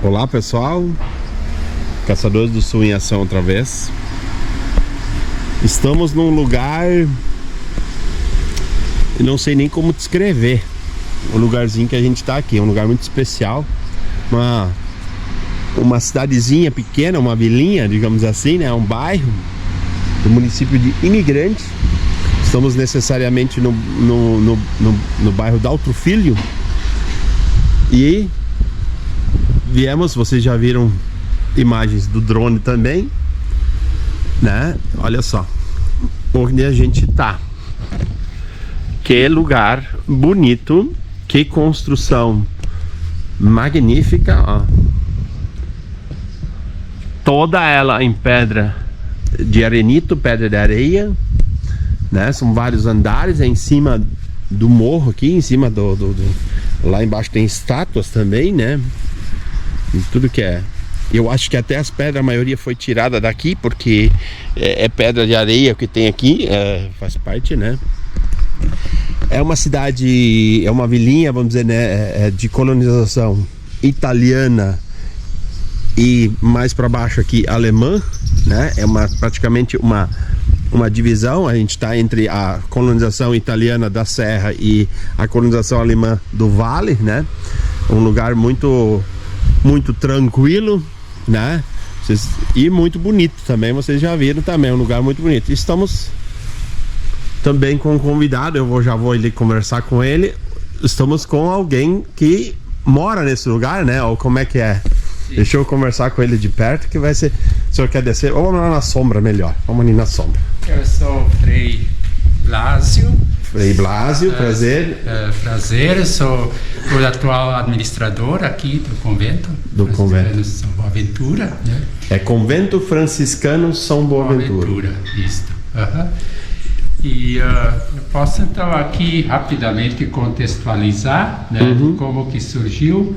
Olá pessoal, Caçadores do Sul em ação outra vez. Estamos num lugar, eu não sei nem como descrever o lugarzinho que a gente está aqui. É um lugar muito especial, uma cidadezinha pequena, uma vilinha, digamos assim, né? Um bairro do município de Imigrante. Estamos necessariamente no bairro Daltro Filho. E viemos, vocês já viram imagens do drone também, né? Olha só onde a gente tá. Que lugar bonito, que construção magnífica, ó. Toda ela em pedra de arenito, pedra de areia, né? São vários andares, é em cima do morro aqui, em cima lá embaixo tem estátuas também, né? E tudo que é. Eu acho que até as pedras, a maioria foi tirada daqui, porque é pedra de areia que tem aqui, faz parte, né? É uma cidade, é uma vilinha, vamos dizer, né? De colonização italiana e mais para baixo aqui alemã, né? É praticamente uma divisão. A gente está entre a colonização italiana da Serra e a colonização alemã do Vale, né? Um lugar muito tranquilo, né? E muito bonito também, vocês já viram também, é um lugar muito bonito. Estamos também com um convidado, já vou ali conversar com ele. Estamos com alguém que mora nesse lugar, né? Ou como é que é? Sim. Deixa eu conversar com ele de perto, que vai ser... O senhor quer descer? Ou vamos lá na sombra melhor? Vamos ali na sombra. Eu sou Frei Blásio. Frei Blásio, prazer. Prazer, sou o atual administrador aqui do convento. Do convento. São Boaventura, né? É Convento Franciscano São Boaventura. Isso. E eu posso então aqui rapidamente contextualizar, né, como que surgiu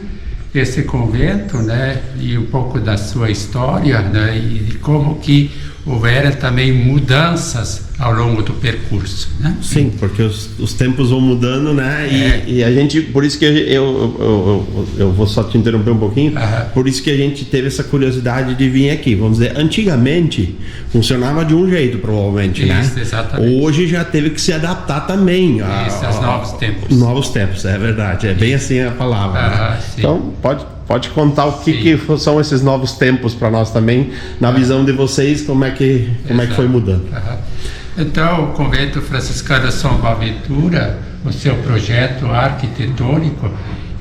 esse convento, né, e um pouco da sua história, né, e como que houveram também mudanças ao longo do percurso, né? Sim, porque os tempos vão mudando, né? E a gente, por isso que eu vou só te interromper um pouquinho. Por isso que a gente teve essa curiosidade de vir aqui. Vamos dizer, antigamente funcionava de um jeito, provavelmente, isso, né? Exatamente. Hoje já teve que se adaptar também aos novos tempos. Novos tempos, é verdade. É bem assim a palavra. Né? Então, pode contar o que são esses novos tempos para nós também, na visão de vocês, como é que foi mudando. Então, o Convento Franciscano São Boaventura, o seu projeto arquitetônico,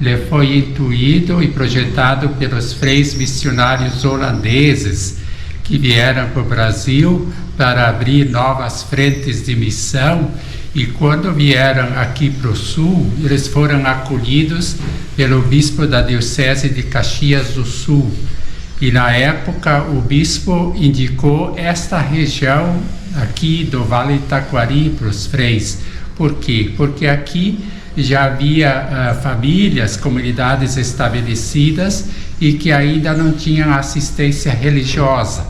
ele foi intuído e projetado pelos freis missionários holandeses que vieram para o Brasil para abrir novas frentes de missão, e quando vieram aqui para o sul, eles foram acolhidos pelo bispo da Diocese de Caxias do Sul. E na época o bispo indicou esta região aqui do Vale Itaquari para os freis. Por quê? Porque aqui já havia famílias, comunidades estabelecidas e que ainda não tinham assistência religiosa.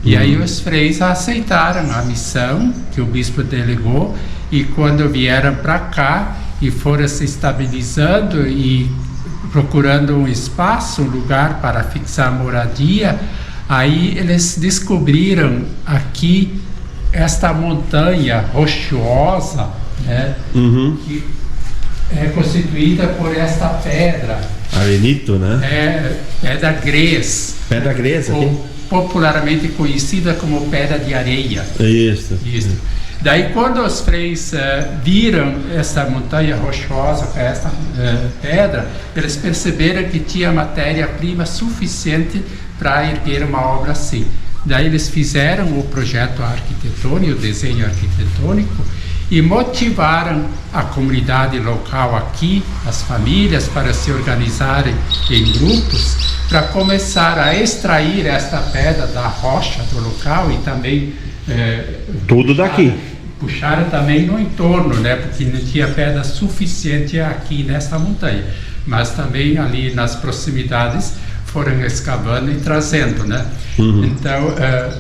E aí os freis aceitaram a missão que o bispo delegou, e quando vieram para cá e foram se estabilizando e procurando um espaço, um lugar para fixar moradia, aí eles descobriram aqui esta montanha rochosa, né, que é constituída por esta pedra. Arenito, né? Pedra grés. Pedra grés, aqui? Popularmente conhecida como pedra de areia. Isso. Daí, quando os freis viram essa montanha rochosa com essa pedra, eles perceberam que tinha matéria-prima suficiente para erguer uma obra assim. Daí eles fizeram o projeto arquitetônico, o desenho arquitetônico, e motivaram a comunidade local aqui, as famílias, para se organizarem em grupos, para começar a extrair esta pedra da rocha do local e também tudo daqui. Puxaram também no entorno, né? Porque não tinha pedra suficiente aqui nesta montanha, mas também ali nas proximidades foram escavando e trazendo, né? Então,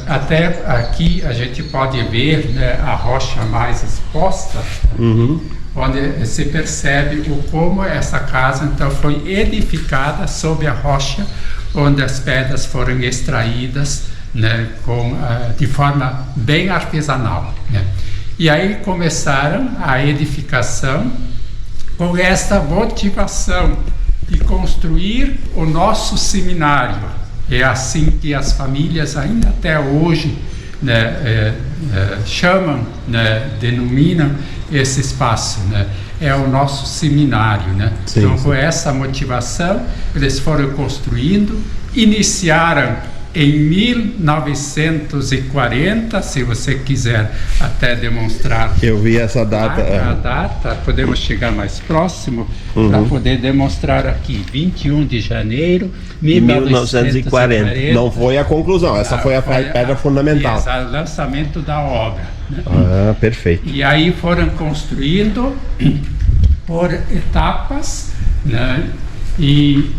até aqui a gente pode ver, né, a rocha mais exposta, onde se percebe como essa casa então foi edificada sob a rocha, onde as pedras foram extraídas, né, de forma bem artesanal, né. E aí começaram a edificação com esta motivação de construir o nosso seminário. É assim que as famílias ainda até hoje, né, chamam, né, denominam esse espaço, né? É o nosso seminário, né? Sim, então, sim. com essa motivação, eles foram construindo, iniciaram em 1940, se você quiser até demonstrar. Eu vi essa data. A data, podemos chegar mais próximo para poder demonstrar aqui, 21 de janeiro 1940. Não foi a conclusão, essa foi a pedra fundamental. O lançamento da obra, né? Ah, perfeito. E aí foram construindo por etapas, né? E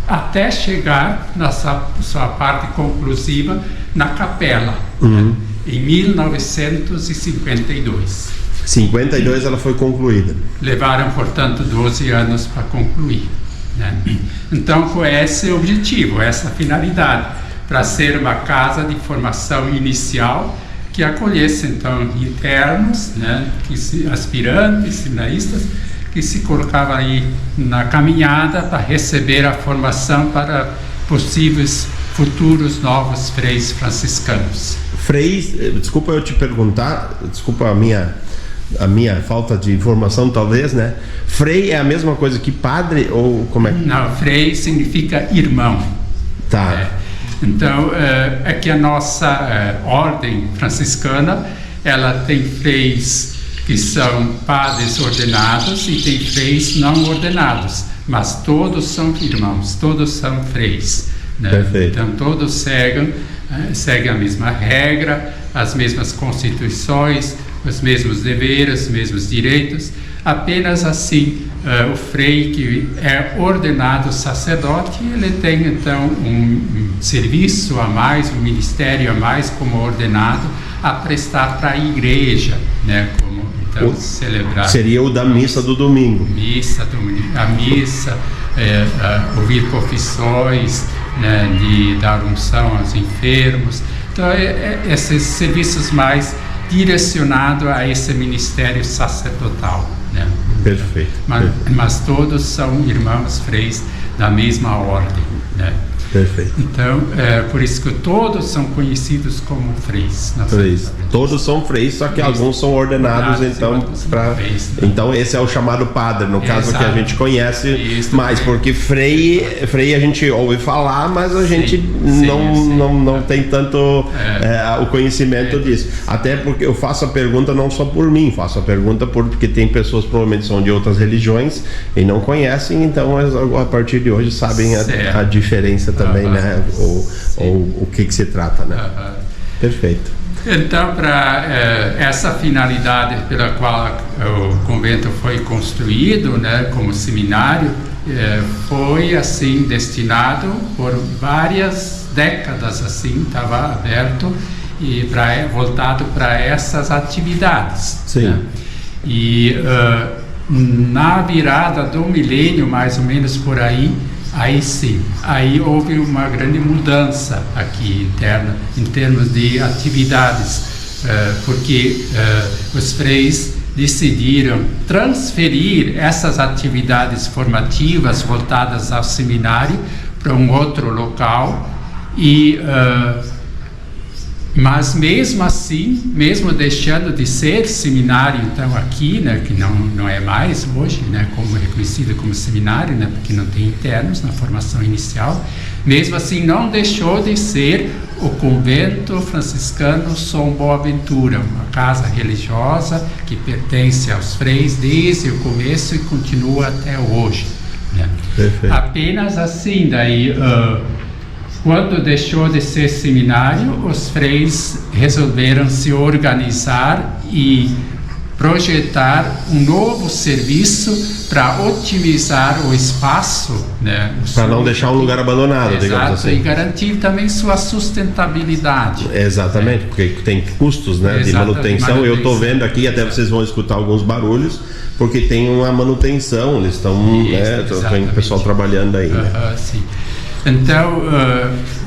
até chegar na sua parte conclusiva na capela, né? Em 1952. 52 ela foi concluída. Levaram, portanto, 12 anos para concluir, né? Então, foi esse o objetivo, essa finalidade, para ser uma casa de formação inicial que acolhesse, então, internos, né, aspirantes, seminaristas, que se colocavam aí na caminhada para receber a formação para possíveis futuros novos freis franciscanos. Freis, desculpa eu te perguntar, desculpa a minha falta de informação talvez, né? Frei é a mesma coisa que padre ou como é? Não, frei significa irmão. Tá. Então, é que a nossa ordem franciscana, ela tem freis que são padres ordenados e tem freis não ordenados, mas todos são irmãos, todos são freis, né? Perfeito. Então todos seguem a mesma regra, as mesmas constituições, os mesmos deveres, os mesmos direitos. Apenas assim, o frei que é ordenado sacerdote, ele tem então um serviço a mais, um ministério a mais como ordenado a prestar para a igreja, né? Como então celebrar. Seria o da missa do domingo. A missa, ouvir confissões, né, de dar unção aos enfermos. Então, esses serviços mais direcionados a esse ministério sacerdotal, né? Perfeito. Mas todos são irmãos freis da mesma ordem, né? Perfeito. Então, por isso que todos são conhecidos como freis. Freis. Todos são freis, só que alguns são ordenados, então, então esse é o chamado padre, no caso que a gente conhece mais, porque frei a gente ouve falar, mas a gente não tem tanto o conhecimento disso. Até porque eu faço a pergunta não só por mim, faço a pergunta porque tem pessoas provavelmente são de outras religiões e não conhecem, então a partir de hoje sabem a diferença também, né? Ou o que se trata, né? Perfeito. Então, para essa finalidade pela qual o convento foi construído, né, como seminário, foi assim destinado por várias décadas, assim, estava aberto e voltado para essas atividades. Sim. Né? E na virada do milênio, mais ou menos por aí sim, aí houve uma grande mudança aqui interna em termos de atividades, porque os freis decidiram transferir essas atividades formativas voltadas ao seminário para um outro local mas mesmo assim, mesmo deixando de ser seminário, então aqui, né, que não é mais hoje, né, como reconhecido como seminário, né, porque não tem internos na formação inicial, mesmo assim não deixou de ser o convento franciscano São Boaventura, uma casa religiosa que pertence aos freis desde o começo e continua até hoje, né? Perfeito. Apenas assim, daí quando deixou de ser seminário, os freis resolveram se organizar e projetar um novo serviço para otimizar o espaço, né? Para não deixar um lugar abandonado, digamos assim. E garantir também sua sustentabilidade. Exatamente, porque tem custos, né, de manutenção. Eu estou vendo aqui, até vocês vão escutar alguns barulhos, porque tem uma manutenção, eles estão, tem o pessoal trabalhando aí. Né? Sim. Então,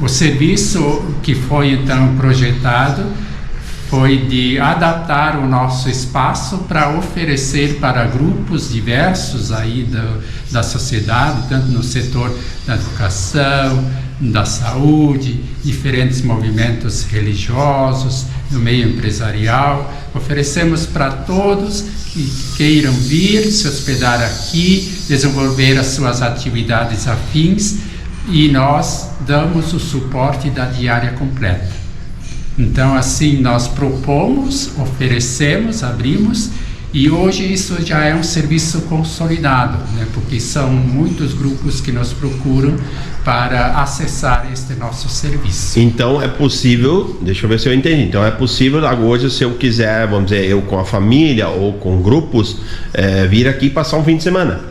o serviço que foi então projetado foi de adaptar o nosso espaço para oferecer para grupos diversos aí da sociedade, tanto no setor da educação, da saúde, diferentes movimentos religiosos, no meio empresarial. Oferecemos para todos que queiram vir, se hospedar aqui, desenvolver as suas atividades afins, e nós damos o suporte da diária completa. Então, assim, nós propomos, oferecemos, abrimos, e hoje isso já é um serviço consolidado, né? Porque são muitos grupos que nos procuram para acessar este nosso serviço. Então é possível, deixa eu ver se eu entendi, então é possível hoje, se eu quiser, vamos dizer, eu com a família ou com grupos, vir aqui passar um fim de semana?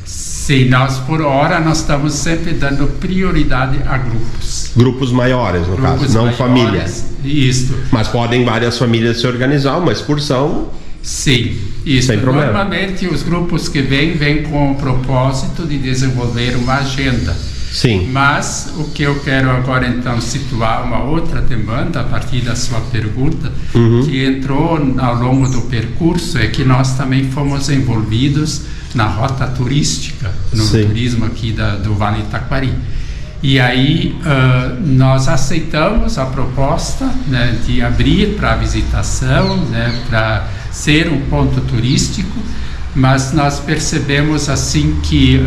Sim, nós por hora nós estamos sempre dando prioridade a grupos. Grupos maiores, no caso, não maiores, família. Isso. Mas podem várias famílias se organizar, uma excursão. Sim, isso. Sem problema. Normalmente os grupos que vêm com o propósito de desenvolver uma agenda. Sim. Mas o que eu quero agora então situar uma outra demanda a partir da sua pergunta, que entrou ao longo do percurso, é que nós também fomos envolvidos na rota turística, no turismo aqui do Vale Itaquari. E aí nós aceitamos a proposta, né, de abrir para a visitação, né, para ser um ponto turístico, mas nós percebemos assim que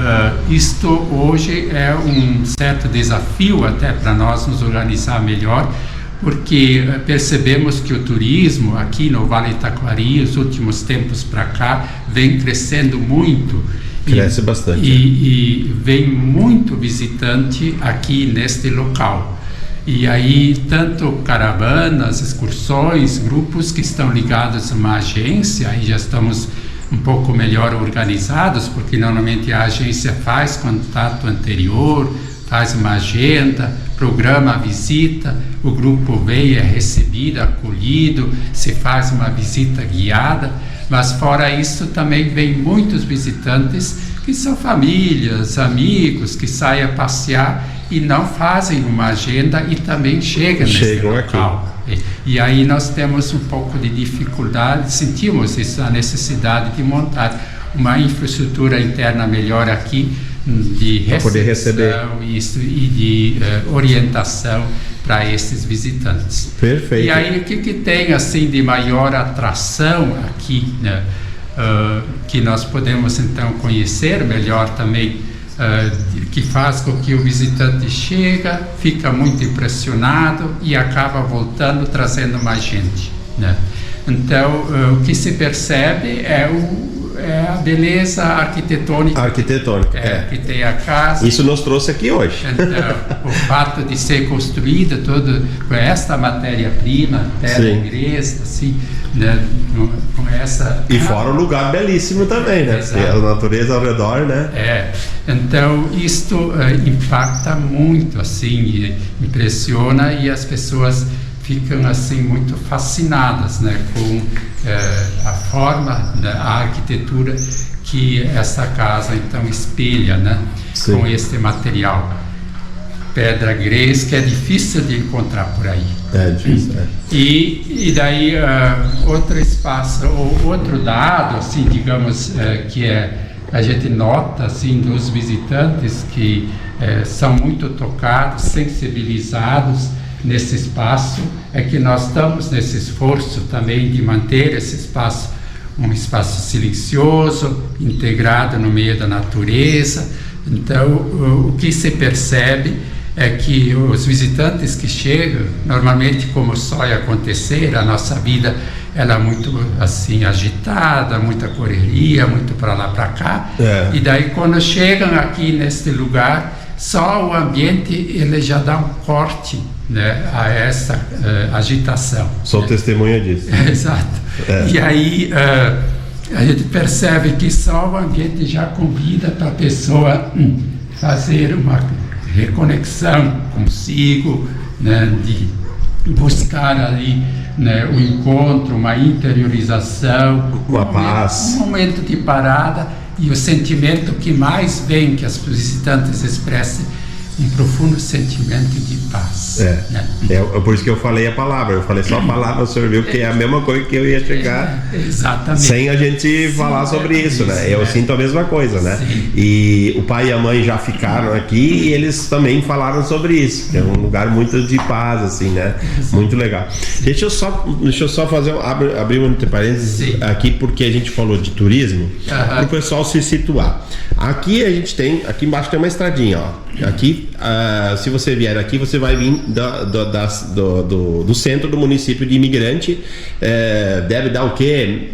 isto hoje é um certo desafio até para nós nos organizar melhor, porque percebemos que o turismo aqui no Vale Itaquari, os últimos tempos para cá, vem crescendo muito. Cresce bastante. E vem muito visitante aqui neste local. E aí, tanto caravanas, excursões, grupos que estão ligados a uma agência, aí já estamos um pouco melhor organizados, porque normalmente a agência faz contato anterior, faz uma agenda, programa a visita, o grupo vem, é recebido, acolhido, se faz uma visita guiada, mas fora isso também vem muitos visitantes que são famílias, amigos, que saem a passear e não fazem uma agenda e também chegam nesse local. E aí nós temos um pouco de dificuldade, sentimos a necessidade de montar uma infraestrutura interna melhor aqui, de recepção e de orientação para esses visitantes. Perfeito. E aí o que tem assim de maior atração aqui, né, que nós podemos então conhecer melhor também, que faz com que o visitante chega, fica muito impressionado e acaba voltando trazendo mais gente, né? Então o que se percebe é a beleza arquitetônica que tem a casa. Isso nos trouxe aqui hoje. Então, o fato de ser construída toda com esta matéria-prima, pedra inglesa, assim, né, com essa... E fora um lugar belíssimo também, né? E a natureza ao redor, né? Então, isto impacta muito, assim, e impressiona, e as pessoas ficam assim muito fascinadas, né, com a forma, né, a arquitetura que essa casa então espelha, né, com este material, pedra grês, que é difícil de encontrar por aí. É difícil, E daí outro espaço, ou outro dado, assim, digamos, que a gente nota assim dos visitantes que são muito tocados, sensibilizados nesse espaço, é que nós estamos nesse esforço também de manter esse espaço um espaço silencioso, integrado no meio da natureza. Então, o que se percebe é que os visitantes que chegam, normalmente, como só ia acontecer, a nossa vida ela é muito assim agitada, muita correria, muito para lá para cá, e daí quando chegam aqui neste lugar, só o ambiente ele já dá um corte, né, a essa agitação. Sou testemunha disso. Exato. E aí a gente percebe que só o ambiente já convida para a pessoa fazer uma reconexão consigo, né, de buscar ali, né, o encontro, uma interiorização, uma paz, um momento de parada. E o sentimento que mais vem que as visitantes expressam um profundo sentimento de paz. Né? É por isso que eu falei a palavra. Eu falei só a palavra, o senhor viu que é a mesma coisa que eu ia chegar. Exatamente. Sem a gente falar sobre isso, né? Eu sinto a mesma coisa, né? Sim. E o pai e a mãe já ficaram aqui e eles também falaram sobre isso, que é um lugar muito de paz, assim, né? Muito legal. Deixa eu só fazer abrir um entre parênteses aqui, porque a gente falou de turismo, para o pessoal se situar. Aqui a gente tem, aqui embaixo tem uma estradinha, ó. Aqui, se você vier aqui, você vai vir do centro do município de Imigrante. Deve dar o quê?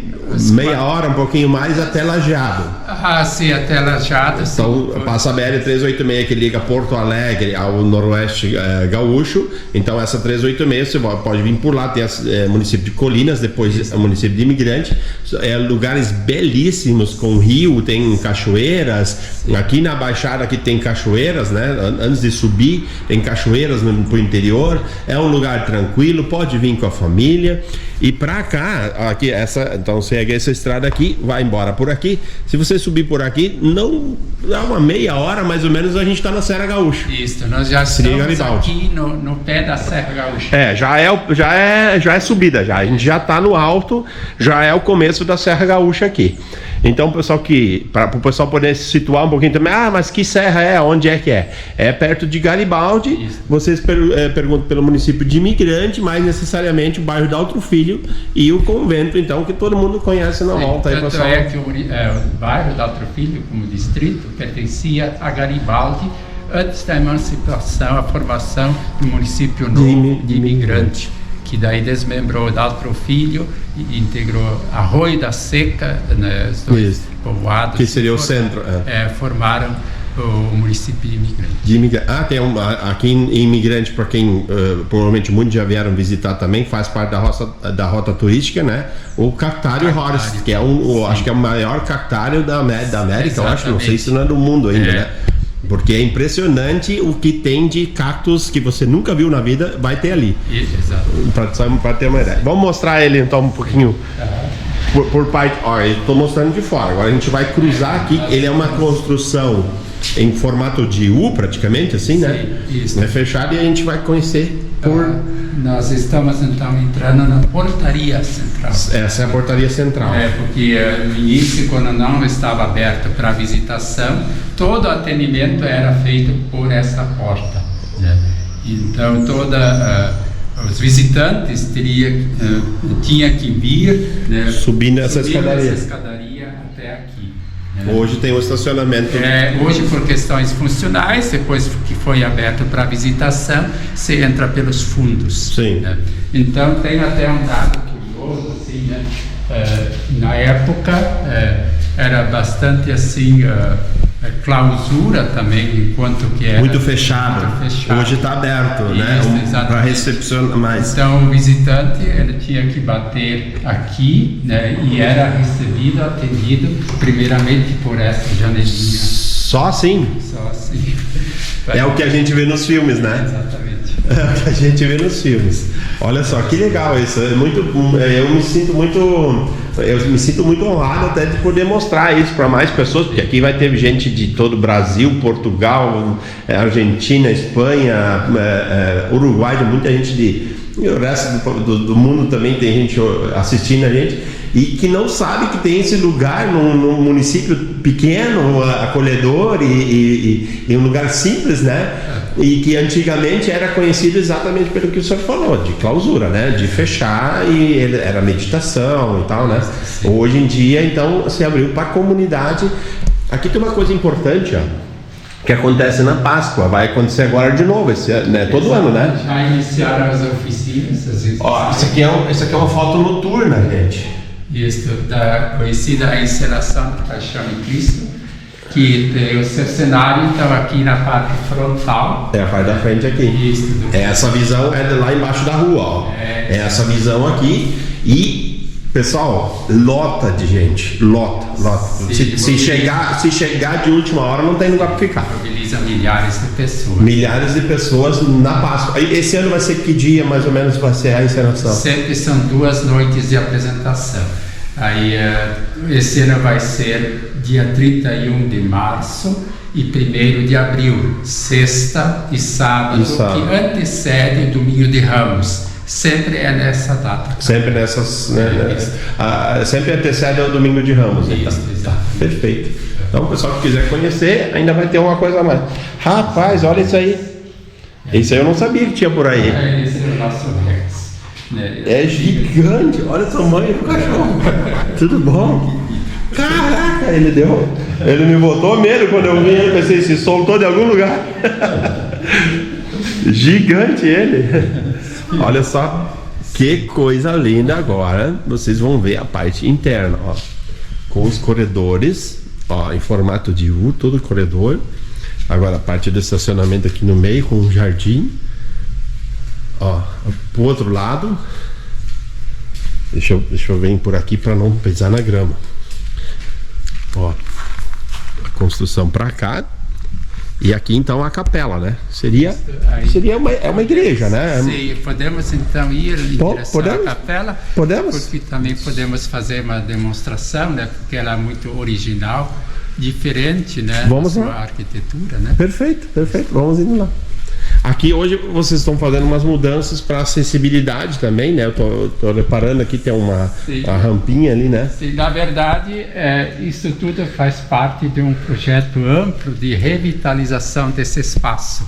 Meia hora, um pouquinho mais, até Lajeado. Sim, até Lajeado. Então, passa a BR-386 que liga Porto Alegre ao noroeste gaúcho. Então, essa 386 você pode vir por lá. Tem o município de Colinas, depois o município de Imigrante. Lugares belíssimos, com rio, tem cachoeiras. Aqui na Baixada aqui tem cachoeiras, né? Antes de subir, tem cachoeiras pro interior. É um lugar tranquilo, pode vir com a família. E pra cá, aqui, então segue essa estrada aqui, vai embora por aqui. Se você subir por aqui, não dá uma meia hora mais ou menos, a gente tá na Serra Gaúcha. Isso, nós já estamos aqui no pé da Serra Gaúcha. Já é subida já. A gente já tá no alto, já é o começo da Serra Gaúcha aqui. Então, pessoal, para o pessoal poder se situar um pouquinho também, mas que serra é? Onde é que é? É perto de Garibaldi. Isso. Vocês perguntam pelo município de Imigrante, mais necessariamente o bairro da Altro Filho e o convento, então, que todo mundo conhece na volta. Aí, pessoal. É que o bairro da Altro Filho, como distrito, pertencia a Garibaldi antes da emancipação, a formação do município novo de Imigrante, que daí desmembrou da Altro Filho e integrou Arroio da Seca, né, os dois povoados. Que seria o centro. Formaram o município de Imigrante. Tem aqui em Imigrante, para quem provavelmente muitos já vieram visitar também, faz parte da rota turística, né? O Cactário Horst, que é acho que é o maior cactário da América, eu acho, não sei se não é do mundo ainda, né? Porque é impressionante o que tem de cactos que você nunca viu na vida, vai ter ali. Exato. Para ter uma ideia. Vamos mostrar ele então um pouquinho por parte. Olha, eu estou mostrando de fora. Agora a gente vai cruzar aqui. Ele é uma construção em formato de U, praticamente, assim, né? Isso. É fechado e a gente vai conhecer por. Nós estamos então entrando na portaria central. Essa é a portaria central. Porque no início, quando não estava aberto para visitação, todo o atendimento era feito por essa porta. Então, os visitantes tinha que vir, subindo essa escadaria até aqui. Hoje tem um estacionamento. Hoje, por questões funcionais, depois que foi aberto para visitação, você entra pelos fundos. Sim. Então, tem até um dado curioso, assim, né? Na época, era bastante assim, clausura também, enquanto que era muito fechado. Hoje está aberto, né? Para recepcionar mais. Então o visitante ele tinha que bater aqui, né? E era recebido, atendido primeiramente por essa janelinha. Só assim? Só assim. É o que a gente vê nos filmes, né? Exatamente. É o que a gente vê nos filmes. Olha só, que legal isso. Eu me sinto muito honrado até de poder mostrar isso para mais pessoas, porque aqui vai ter gente de todo o Brasil, Portugal, Argentina, Espanha, Uruguai, muita gente o resto do mundo também tem gente assistindo a gente e que não sabe que tem esse lugar num município pequeno, acolhedor e um lugar simples, né? E que antigamente era conhecido exatamente pelo que o senhor falou, de clausura, né? De fechar e era meditação e tal, né? Hoje em dia, então, se abriu para a comunidade. Aqui tem uma coisa importante, ó, que acontece na Páscoa, vai acontecer agora de novo, né? Todo ano, né? Já iniciaram as oficinas. Ó, isso aqui é uma foto noturna, gente. Isso, da conhecida encenação do Paixão de Cristo, que o seu cenário estava aqui na parte frontal. É a parte da frente aqui. Isso. Essa visão é de lá embaixo da rua, ó. É essa visão aqui e, pessoal, lota de gente, lota. Se chegar de última hora não tem lugar para ficar. Mobiliza milhares de pessoas. Milhares de pessoas na Páscoa. Esse ano vai ser que dia mais ou menos vai ser a encenação? Sempre são 2 noites de apresentação. Aí esse ano vai ser dia 31 de março e 1º de abril, sexta e sábado, que antecede o Domingo de Ramos. Sempre é nessa data. Sempre nessas. Sempre antecede ao Domingo de Ramos. Isso, então. Tá, perfeito. Então, o pessoal que quiser conhecer, ainda vai ter uma coisa a mais. Rapaz, olha isso aí. Isso aí eu não sabia que tinha por aí. Esse é o nosso Rex. É gigante. Olha o tamanho do cachorro. Tudo bom? Caraca, ele me botou medo quando eu vi ele. Pensei, se soltou de algum lugar. Gigante ele. Olha só que coisa linda. Agora vocês vão ver a parte interna, ó, com os corredores, ó, em formato de U, todo o corredor. Agora a parte do estacionamento aqui no meio com um jardim, ó, pro outro lado. Deixa eu vir por aqui para não pisar na grama. Ó, a construção para cá. E aqui então a capela, né? Seria uma igreja, né? Sim, podemos então ir em direção à capela. Podemos? Porque também podemos fazer uma demonstração, né? Porque ela é muito original, diferente, né? Vamos da lá. sua arquitetura, né? Perfeito. Vamos indo lá. Aqui hoje vocês estão fazendo umas mudanças para acessibilidade também, né? Eu tô reparando aqui tem uma rampinha ali, né? Sim, na verdade, isso tudo faz parte de um projeto amplo de revitalização desse espaço.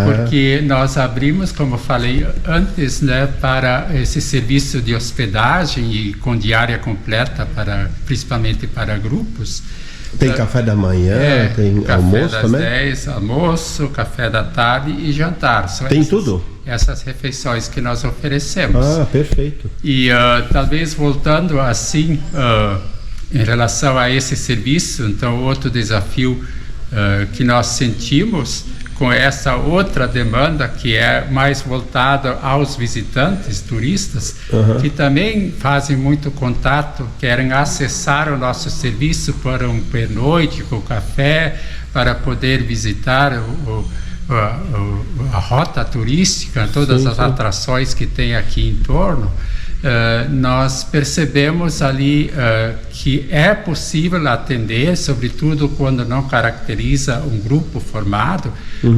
Porque nós abrimos, como eu falei antes, né, para esse serviço de hospedagem e com diária completa, principalmente para grupos. Tem café da manhã, tem café almoço das também? 10, almoço, café da tarde e jantar. Tem tudo? Essas refeições que nós oferecemos. Perfeito. E talvez voltando assim, em relação a esse serviço, então outro desafio que nós sentimos com essa outra demanda que é mais voltada aos visitantes, turistas, que também fazem muito contato, querem acessar o nosso serviço para um pernoite com café, para poder visitar a rota turística, todas as atrações que tem aqui em torno. Nós percebemos ali que é possível atender, sobretudo quando não caracteriza um grupo formado,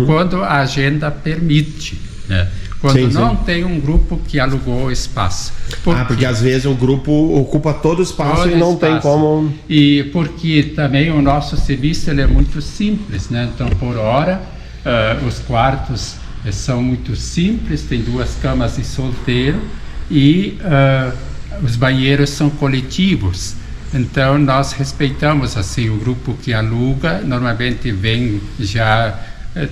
quando a agenda permite, né? Quando não tem um grupo que alugou o espaço. Porque às vezes o grupo ocupa todo o espaço e não tem como... E porque também o nosso serviço ele é muito simples, né? Então, por hora, os quartos são muito simples, tem 2 camas de solteiro, e os banheiros são coletivos. Então nós respeitamos assim o grupo que aluga, normalmente vem já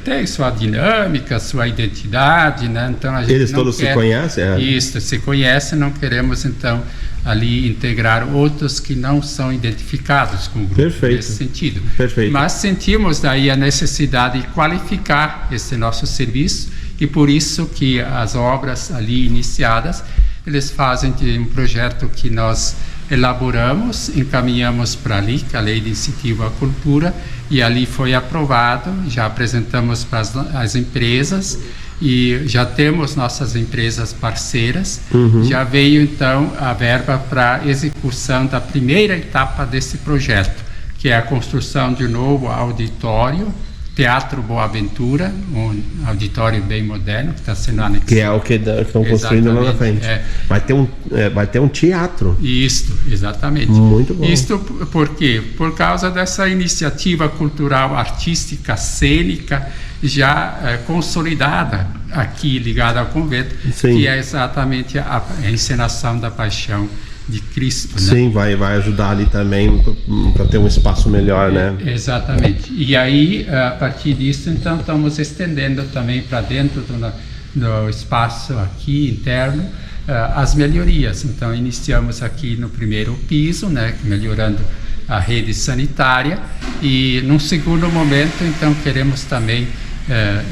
tem sua dinâmica, sua identidade, né? Então a gente eles todos se conhecem? Isso, se conhecem, não queremos então ali integrar outros que não são identificados com o grupo nesse sentido. Perfeito. Mas sentimos daí a necessidade de qualificar esse nosso serviço e por isso que as obras ali iniciadas, eles fazem de um projeto que nós elaboramos, encaminhamos para ali, que é a Lei de Incentivo à Cultura, e ali foi aprovado, já apresentamos para as empresas e já temos nossas empresas parceiras, já veio então a verba para execução da primeira etapa desse projeto, que é a construção de um novo auditório, Teatro Boaventura, um auditório bem moderno que está sendo anexado. Que é o que estão construindo lá na frente. Vai ter um teatro. Isso, exatamente. Muito bom. Isto por quê? Por causa dessa iniciativa cultural, artística, cênica, já consolidada aqui, ligada ao convento, que é exatamente a encenação da Paixão de Cristo, né? Sim, vai ajudar ali também para ter um espaço melhor, né? Exatamente. E aí, a partir disso, então, estamos estendendo também para dentro do espaço aqui interno as melhorias. Então, iniciamos aqui no primeiro piso, né, melhorando a rede sanitária, e num segundo momento, então, queremos também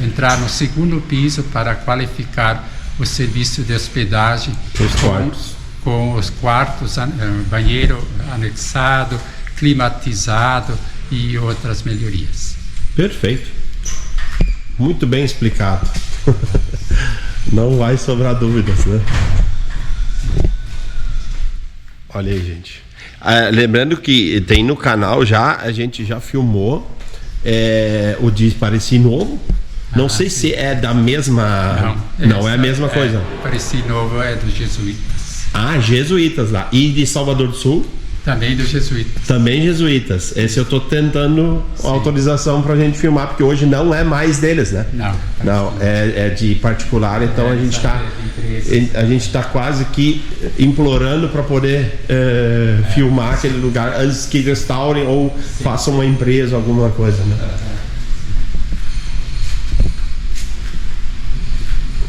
entrar no segundo piso para qualificar o serviço de hospedagem com os quartos, banheiro anexado, climatizado e outras melhorias. Perfeito. Muito bem explicado. Não vai sobrar dúvidas, né? Olha aí, gente. Lembrando que tem no canal já, a gente já filmou o de Pareci Novo. Não sei se é da mesma... Não é a mesma coisa. Pareci Novo é dos jesuítas. Jesuítas lá. E de Salvador do Sul? Também dos jesuítas. Também jesuítas. Esse eu tô tentando autorização pra gente filmar, porque hoje não é mais deles, né? Não, é de particular, então a gente tá quase que implorando para poder filmar aquele lugar antes que restaurem ou façam uma empresa, alguma coisa, né?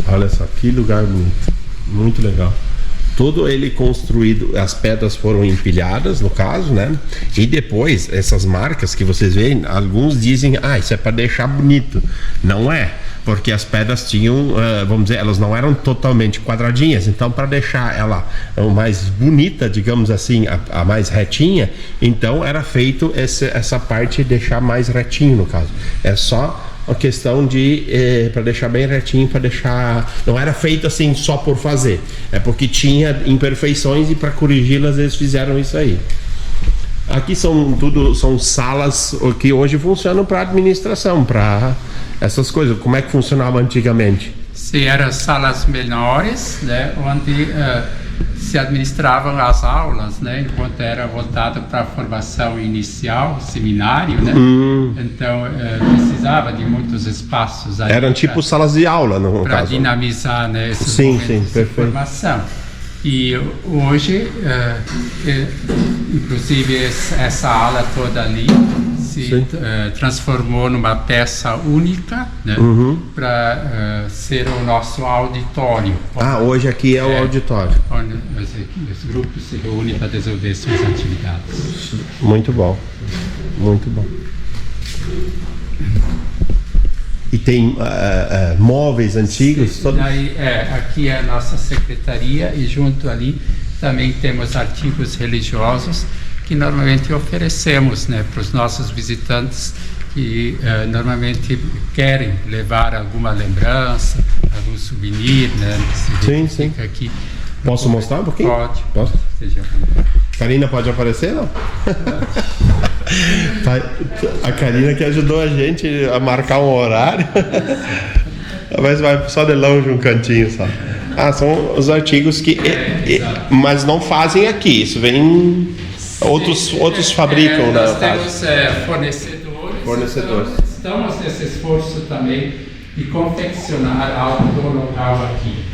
Olha só, que lugar bonito. Muito legal. Todo ele construído, as pedras foram empilhadas, no caso, né? E depois, essas marcas que vocês veem, alguns dizem, isso é para deixar bonito. Não é, porque as pedras tinham, vamos dizer, elas não eram totalmente quadradinhas. Então, para deixar ela mais bonita, digamos assim, a mais retinha, então era feito essa parte deixar mais retinho, no caso. É só a questão de para deixar bem retinho, para deixar, não era feito assim só por fazer, é porque tinha imperfeições e para corrigi-las eles fizeram isso aí. Aqui são salas que hoje funcionam para administração, para essas coisas. Como é que funcionava antigamente? Sim, eram salas menores, né, onde se administravam as aulas, né, enquanto era voltado para a formação inicial, seminário, né? Então precisava de muitos espaços. Eram tipo salas de aula, no caso. Para dinamizar, né, esses momentos de formação. E hoje, inclusive essa ala toda ali se transformou numa peça única, né, para ser o nosso auditório. Hoje aqui é o auditório. Onde os grupos se reúnem para desenvolver suas atividades. Muito bom, muito bom. E tem móveis antigos? Aqui é a nossa secretaria e junto ali também temos artigos religiosos que normalmente oferecemos, né, para os nossos visitantes que normalmente querem levar alguma lembrança, algum souvenir, né? Sim. Aqui. Posso mostrar um pouquinho? Pode. Posso? Karina pode aparecer, não? A Karina que ajudou a gente a marcar um horário. Mas vai só de longe um cantinho só. São os artigos que... mas não fazem aqui, isso vem... Outros fabricam, nós temos fornecedores. Estamos nesse esforço também de confeccionar algo do local aqui.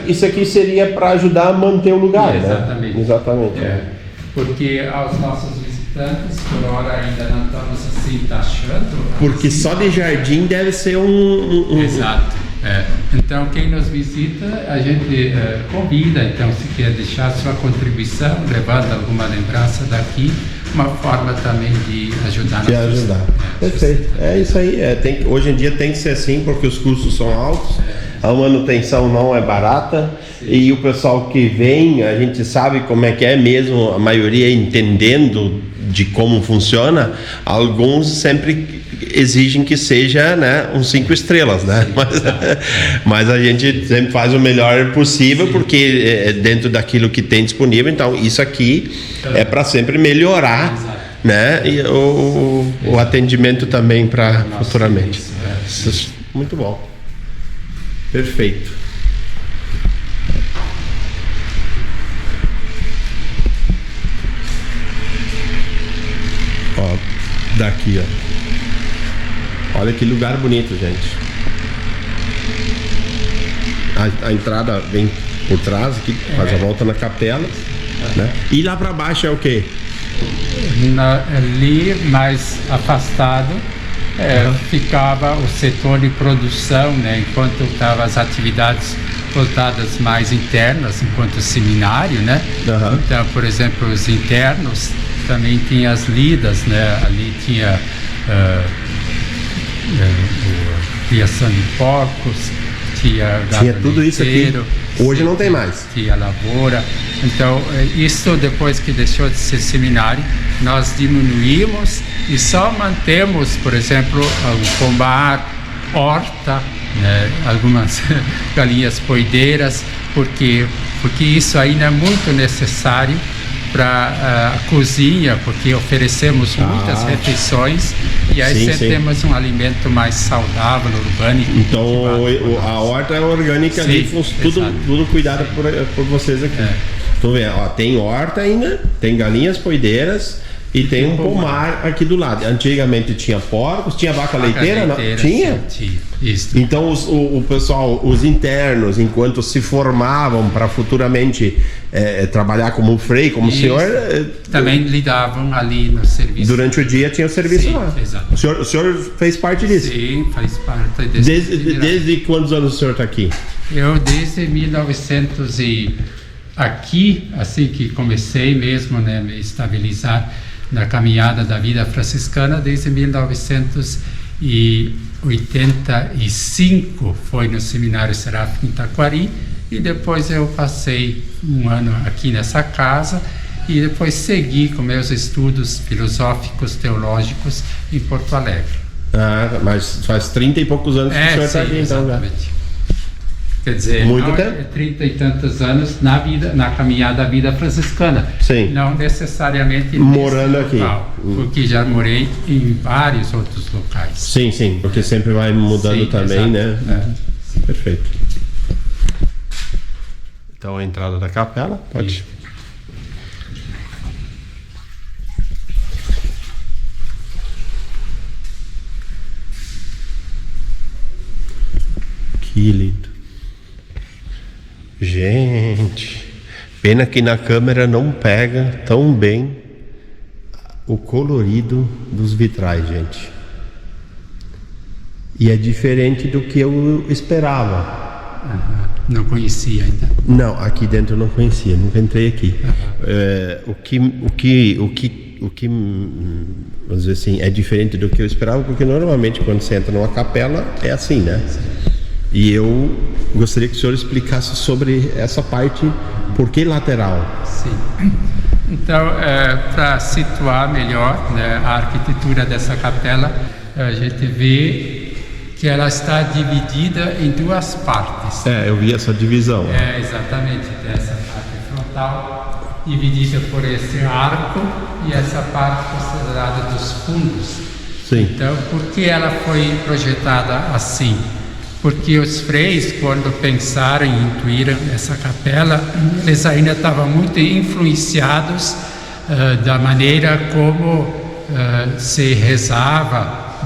Isso aqui seria para ajudar a manter o lugar, exatamente. Né? Exatamente. Porque aos nossos visitantes, por hora ainda não estamos assim taxando. Porque assim, só de jardim deve ser Exato. Então quem nos visita, a gente convida, então se quer deixar sua contribuição, levando alguma lembrança daqui, uma forma também de ajudar. Perfeito. É isso aí. Hoje em dia tem que ser assim, porque os custos são altos, a manutenção não é barata. Sim. E o pessoal que vem, a gente sabe como é que é mesmo, a maioria entendendo de como funciona, alguns sempre exigem que seja, né, 5 estrelas, né? Mas a gente sempre faz o melhor possível. Sim. Porque é dentro daquilo que tem disponível. Então isso aqui é para sempre melhorar. Exato. Né? E o atendimento também para futuramente. Muito bom. Perfeito. Ó, daqui, ó. Olha que lugar bonito, gente. A entrada vem por trás aqui, faz a volta na capela, né? E lá para baixo é o quê? Ali mais afastado ficava o setor de produção, né? Enquanto estavam as atividades voltadas mais internas, enquanto seminário, né? Então, por exemplo, os internos também tinha as lidas, né? Ali tinha criação de porcos, tinha tudo isso aqui. Hoje não tem mais. Tinha lavoura. Então, isso depois que deixou de ser seminário, nós diminuímos e só mantemos, por exemplo, o pomar, horta, né, algumas galinhas poideiras, porque isso ainda é muito necessário para a cozinha, porque oferecemos muitas refeições e aí sim. temos um alimento mais saudável, orgânico. Então a horta é orgânica ali, tudo cuidado por vocês aqui. Então, tem horta ainda, tem galinhas poideiras e tem um pomar aqui do lado. Antigamente tinha porcos, tinha vaca leiteira, não? Tinha? Tinha. Isso. Então o pessoal, os internos, enquanto se formavam para futuramente trabalhar como frei, como senhor, também lidavam ali no serviço. Durante o dia tinha o serviço lá. Exato. O senhor fez parte disso? Sim, faz parte desde quantos anos o senhor está aqui? Eu desde 1900 aqui, assim que comecei mesmo, né, me estabilizar na caminhada da vida franciscana, desde 1985 foi no Seminário Seráfico em Taquari, e depois eu passei um ano aqui nessa casa e depois segui com meus estudos filosóficos, teológicos em Porto Alegre. Mas faz 30 e poucos anos que o senhor está aqui, então. Exatamente. Quer dizer, muito tempo? 30 e tantos anos na caminhada da vida franciscana. Sim. Não necessariamente morando aqui. Porque já morei em vários outros locais. Sim, porque sempre vai mudando também, exato, né? Perfeito. Então a entrada da capela, pode. Sim. Que lindo. Gente, pena que na câmera não pega tão bem o colorido dos vitrais, gente. E é diferente do que eu esperava. Não conhecia ainda. Não, aqui dentro eu não conhecia, nunca entrei aqui. O que vamos dizer assim, é diferente do que eu esperava, porque normalmente quando você entra numa capela é assim, né? E eu gostaria que o senhor explicasse sobre essa parte, por que lateral? Sim. Então, para situar melhor, né, a arquitetura dessa capela, a gente vê que ela está dividida em duas partes. Eu vi essa divisão. Exatamente, essa parte frontal, dividida por esse arco, e essa parte considerada dos fundos. Sim. Então, por que ela foi projetada assim? Porque os freis, quando pensaram e intuíram essa capela, eles ainda estavam muito influenciados da maneira como se rezava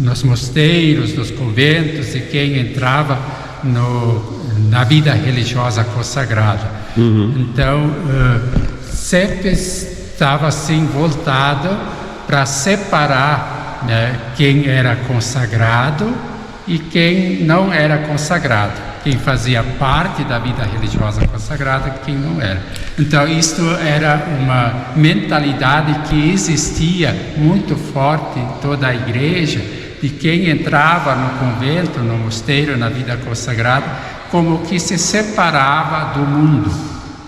nos mosteiros, nos conventos, e quem entrava na vida religiosa consagrada. Então, sempre estava assim voltado para separar, né, quem era consagrado e quem não era consagrado, quem fazia parte da vida religiosa consagrada e quem não era. Então isto era uma mentalidade que existia muito forte em toda a igreja, de quem entrava no convento, no mosteiro, na vida consagrada, como que se separava do mundo,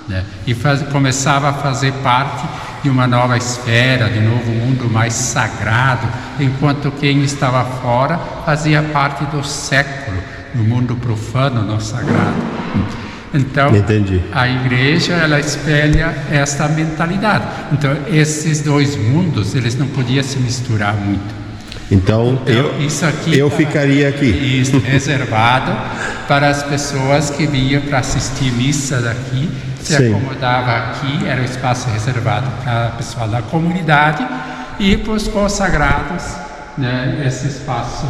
né? E começava a fazer parte de uma nova esfera, de um novo mundo mais sagrado, enquanto quem estava fora fazia parte do século, do mundo profano, não sagrado. Então, entendi. A igreja, ela espelha essa mentalidade. Então, esses dois mundos, eles não podiam se misturar muito. Então eu ficaria aqui. Isso, reservado para as pessoas que vinham para assistir missa daqui, se acomodava aqui, era um espaço reservado para o pessoal da comunidade, e para os consagrados, né, esse espaço,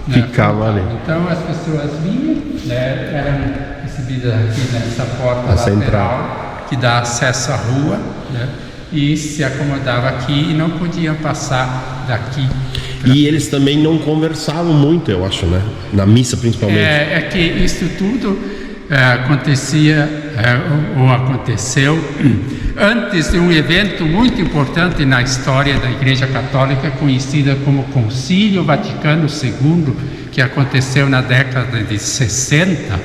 né, ficava ali. Então as pessoas vinham, né, eram recebidas aqui nessa porta lateral que dá acesso à rua, né, e se acomodava aqui e não podiam passar daqui. E eles também não conversavam muito, eu acho, né? Na missa, principalmente. É que isso tudo acontecia ou aconteceu antes de um evento muito importante na história da Igreja Católica, conhecida como Concílio Vaticano II, que aconteceu na década de 60,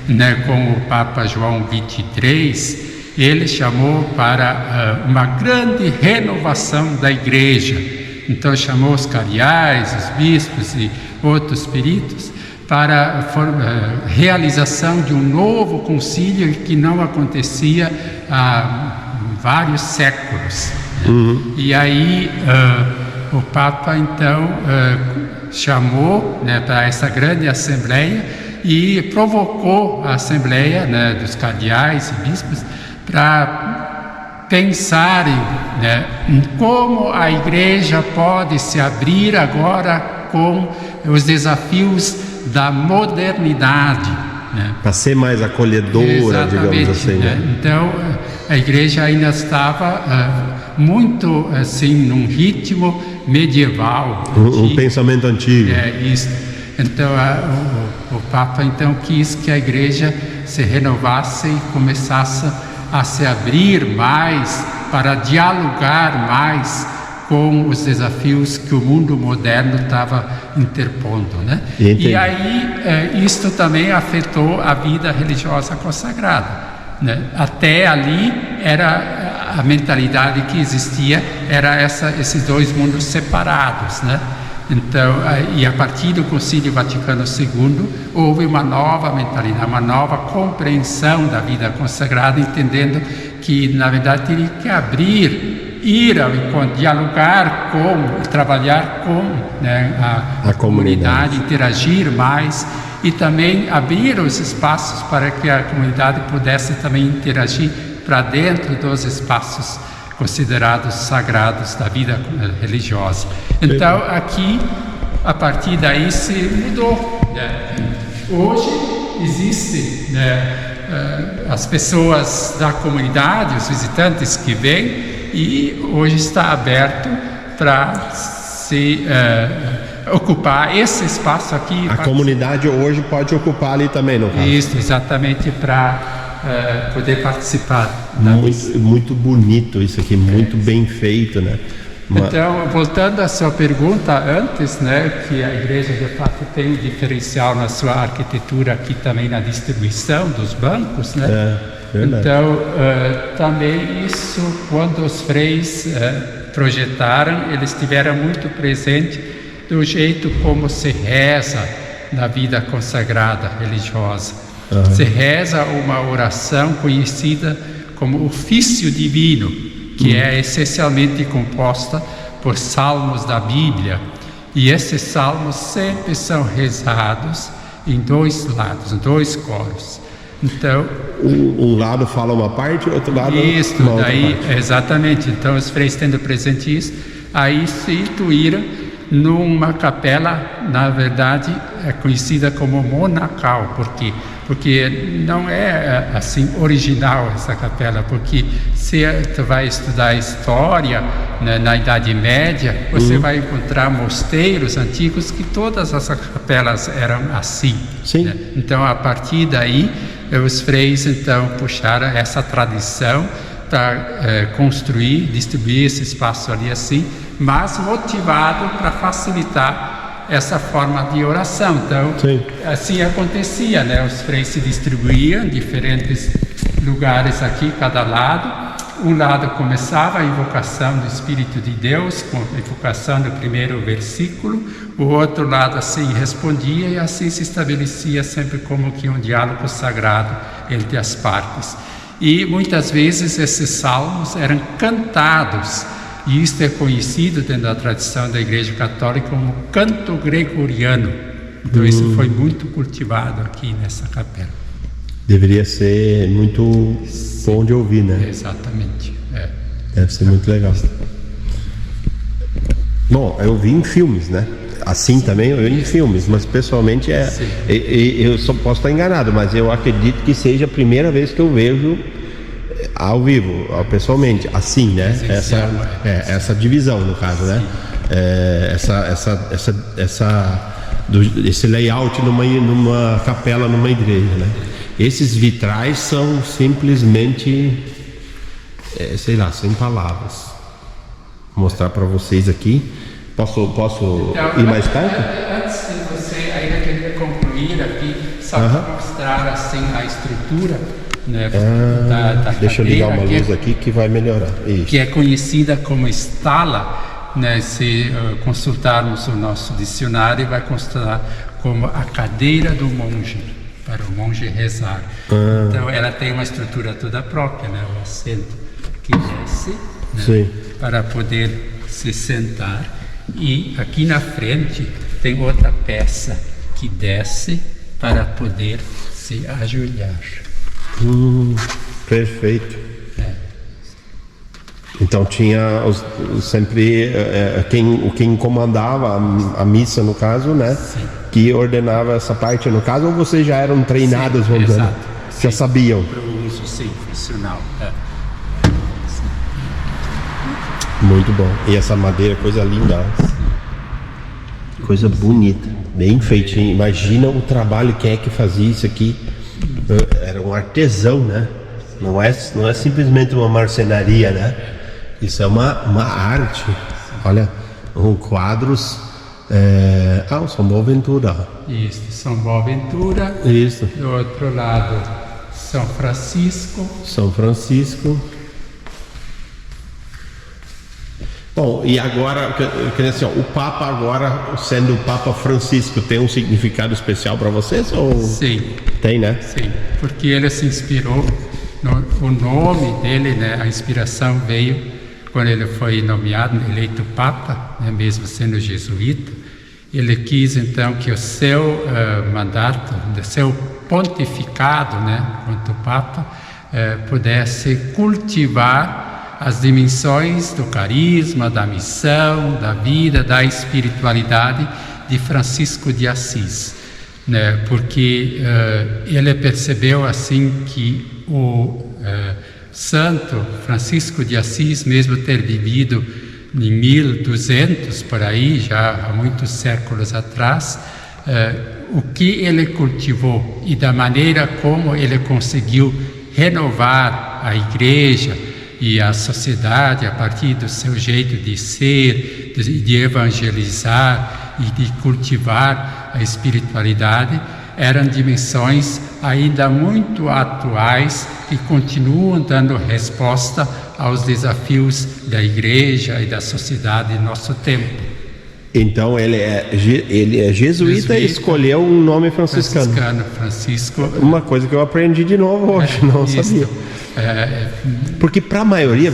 né, com o Papa João XXIII. Ele chamou para uma grande renovação da Igreja. Então chamou os cardeais, os bispos e outros peritos para a realização de um novo concílio que não acontecia há vários séculos. E aí o Papa então chamou, né, para essa grande assembleia e provocou a assembleia, né, dos cardeais e bispos para pensarem, né, em como a igreja pode se abrir agora com os desafios da modernidade, né? Para ser mais acolhedora, digamos assim. Né? Então, a igreja ainda estava muito assim, num ritmo medieval. Um pensamento antigo. Isso. Então, o Papa então quis que a igreja se renovasse e começasse a se abrir mais, para dialogar mais com os desafios que o mundo moderno estava interpondo, né? E aí isto também afetou a vida religiosa consagrada, né? Até ali era a mentalidade que existia, era esses dois mundos separados, né? Então, e a partir do Concílio Vaticano II houve uma nova mentalidade, uma nova compreensão da vida consagrada, entendendo que na verdade teria que ir ao encontro, dialogar com, trabalhar com, né, a comunidade, interagir mais e também abrir os espaços para que a comunidade pudesse também interagir para dentro dos espaços considerados sagrados da vida religiosa. Então aqui, a partir daí se mudou, né? Hoje existe, né, as pessoas da comunidade, os visitantes que vêm, e hoje está aberto para se ocupar esse espaço aqui. A comunidade hoje pode ocupar ali também, no caso? Isso, exatamente, para poder participar. Muito bonito isso aqui, muito bem feito, né? Então, voltando à sua pergunta antes, né, que a igreja de fato tem um diferencial na sua arquitetura aqui também na distribuição dos bancos, né? Então, também isso, quando os freis projetaram, eles tiveram muito presente do jeito como se reza na vida consagrada religiosa. Se reza uma oração conhecida como ofício divino, que é essencialmente composta por salmos da Bíblia. E esses salmos sempre são rezados em dois lados, em dois coros. Então, um lado fala uma parte, o outro lado isso, uma outra daí, parte. Exatamente. Então, os freis tendo presente isso, aí se instituíram numa capela, na verdade, é conhecida como monacal. Por quê? Porque não é assim original essa capela, porque se tu vai estudar história, né, na Idade Média, você vai encontrar mosteiros antigos que todas as capelas eram assim. Sim. Né? Então, a partir daí, os freis então puxaram essa tradição para construir, distribuir esse espaço ali assim, mas motivado para facilitar essa forma de oração. Então, assim acontecia, né? Os freis se distribuíam em diferentes lugares aqui, cada lado. Um lado começava a invocação do Espírito de Deus, com a invocação do primeiro versículo, o outro lado assim respondia, e assim se estabelecia sempre como que um diálogo sagrado entre as partes. E muitas vezes esses salmos eram cantados, e isto é conhecido dentro da tradição da Igreja Católica como canto gregoriano. Então isso foi muito cultivado aqui nessa capela. Deveria ser muito bom de ouvir, né? Exatamente. Deve ser muito legal. Bom, eu vi em filmes, né? Assim também eu vi em filmes, mas pessoalmente eu só posso estar enganado, mas eu acredito que seja a primeira vez que eu vejo ao vivo, pessoalmente, assim, né? Essa divisão, no caso, né? Esse layout numa capela, numa igreja, né? Esses vitrais são simplesmente, sei lá, sem palavras. Vou mostrar para vocês aqui. Posso então, ir mais perto? Antes de você ainda querer concluir aqui, só para mostrar assim a estrutura, né, da deixa eu ligar uma cadeira, luz aqui que vai melhorar. Isso. Que é conhecida como estala, né, se consultarmos o nosso dicionário, vai constar como a cadeira do monge, para o monge rezar. Então ela tem uma estrutura toda própria, né? O assento que desce, né? Para poder se sentar, e aqui na frente tem outra peça que desce para poder se ajoelhar. Perfeito. Então tinha sempre quem comandava a missa, no caso, né? Sim. Que ordenava essa parte, no caso, ou vocês já eram treinados, vamos dizer, já sabiam? Para o uso, sim, funcional. Muito bom. E essa madeira, coisa linda. Coisa bonita, bem feitinho. Imagina o trabalho, quem é que fazia isso aqui. Era um artesão, né? Não é simplesmente uma marcenaria, né? Isso é uma arte. Olha, quadros. São Boaventura. Isso, São Boaventura. Isso. Do outro lado, São Francisco. São Francisco. Bom, e agora, assim, o Papa agora, sendo o Papa Francisco, tem um significado especial para vocês? Ou... Sim. Tem, né? Sim, porque ele se inspirou, o nome dele, né, a inspiração veio quando ele foi nomeado, eleito Papa, né, mesmo sendo jesuíta. Ele quis então que o seu mandato, o seu pontificado, né, quanto Papa, pudesse cultivar as dimensões do carisma, da missão, da vida, da espiritualidade de Francisco de Assis, né? Porque ele percebeu assim que o santo Francisco de Assis, mesmo ter vivido em 1200 por aí, já há muitos séculos atrás, o que ele cultivou e da maneira como ele conseguiu renovar a igreja e a sociedade a partir do seu jeito de ser, de evangelizar e de cultivar a espiritualidade, eram dimensões ainda muito atuais que continuam dando resposta aos desafios da igreja e da sociedade em nosso tempo. Então ele é jesuíta e escolheu um nome franciscano. Francisco. Uma coisa que eu aprendi de novo hoje, não sabia. Porque para a maioria,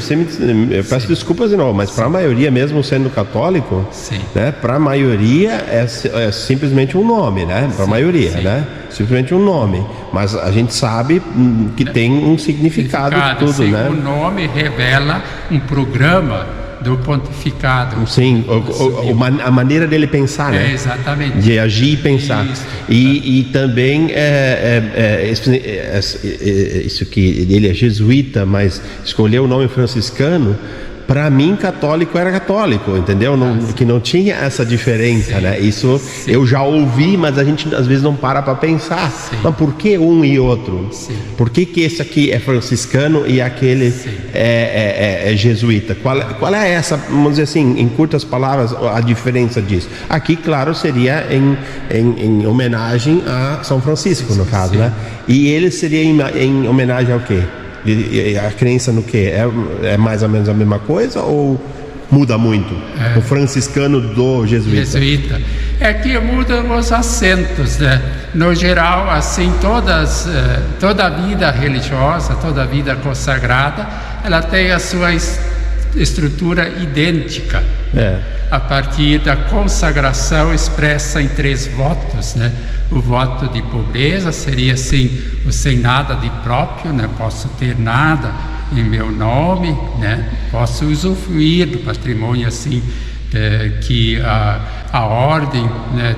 eu peço desculpas de novo, mas para a maioria, mesmo sendo católico, né, para a maioria é simplesmente um nome, né? Para a maioria, né? Simplesmente um nome. Mas a gente sabe que tem um significado tudo, né? O nome revela um programa do pontificado. Sim, a maneira dele pensar, né? Exatamente. De agir e pensar. E também isso que ele é jesuíta, mas escolheu o nome franciscano. Para mim, católico era católico, entendeu? Que não tinha essa diferença, né? Isso eu já ouvi, mas a gente às vezes não para pensar. Mas por que um e outro? Por que esse aqui é franciscano e aquele é jesuíta? Qual é essa, vamos dizer assim, em curtas palavras, a diferença disso? Aqui, claro, seria em homenagem a São Francisco, no caso, né? E ele seria em homenagem ao quê? A crença no quê? É mais ou menos a mesma coisa ou muda muito? O franciscano do jesuíta? É que mudam os acentos, né? No geral, assim, toda a vida religiosa, toda a vida consagrada, ela tem a sua estrutura idêntica. A partir da consagração expressa em 3 votos, né? O voto de pobreza seria assim, o sem nada de próprio, né? Posso ter nada em meu nome, né? Posso usufruir do patrimônio assim que a ordem, né,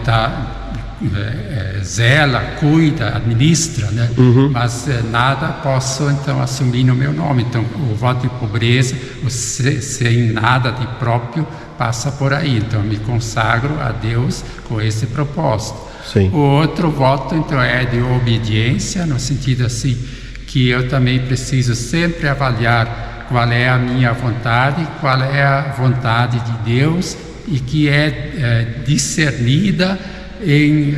zela, cuida, administra, né? Mas nada posso então assumir no meu nome. Então o voto de pobreza, o sem nada de próprio, passa por aí. Então eu me consagro a Deus com esse propósito. O outro voto então é de obediência, no sentido assim que eu também preciso sempre avaliar qual é a minha vontade, qual é a vontade de Deus, e que é discernida em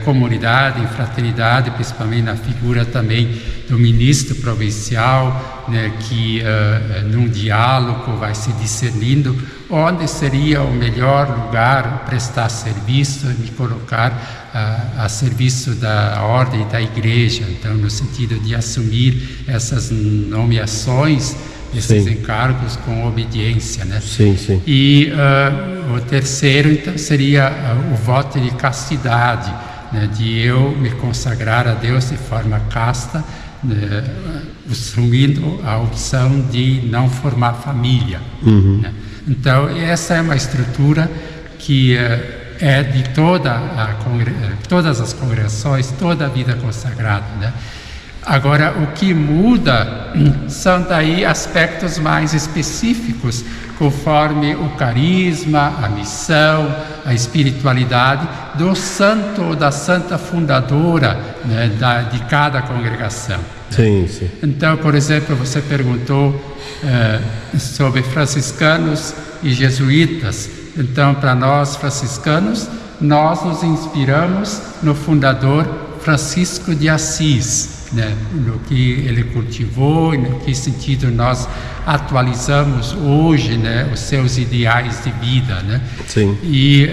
comunidade, em fraternidade, principalmente na figura também do ministro provincial, né, que num diálogo vai se discernindo onde seria o melhor lugar prestar serviço, me colocar a serviço da ordem da igreja, então no sentido de assumir essas nomeações, esses encargos com obediência, né? Sim, sim. E o terceiro, então, seria o voto de castidade, né, de eu me consagrar a Deus de forma casta, né, assumindo a opção de não formar família. Né? Então, essa é uma estrutura que é de todas as congregações, toda a vida consagrada, né? Agora, o que muda são daí aspectos mais específicos, conforme o carisma, a missão, a espiritualidade do santo ou da santa fundadora, né, de cada congregação. Sim, sim. Então, por exemplo, você perguntou sobre franciscanos e jesuítas. Então, para nós franciscanos, nós nos inspiramos no fundador Francisco de Assis, né, no que ele cultivou e no que sentido nós atualizamos hoje, né, os seus ideais de vida, né? Sim. E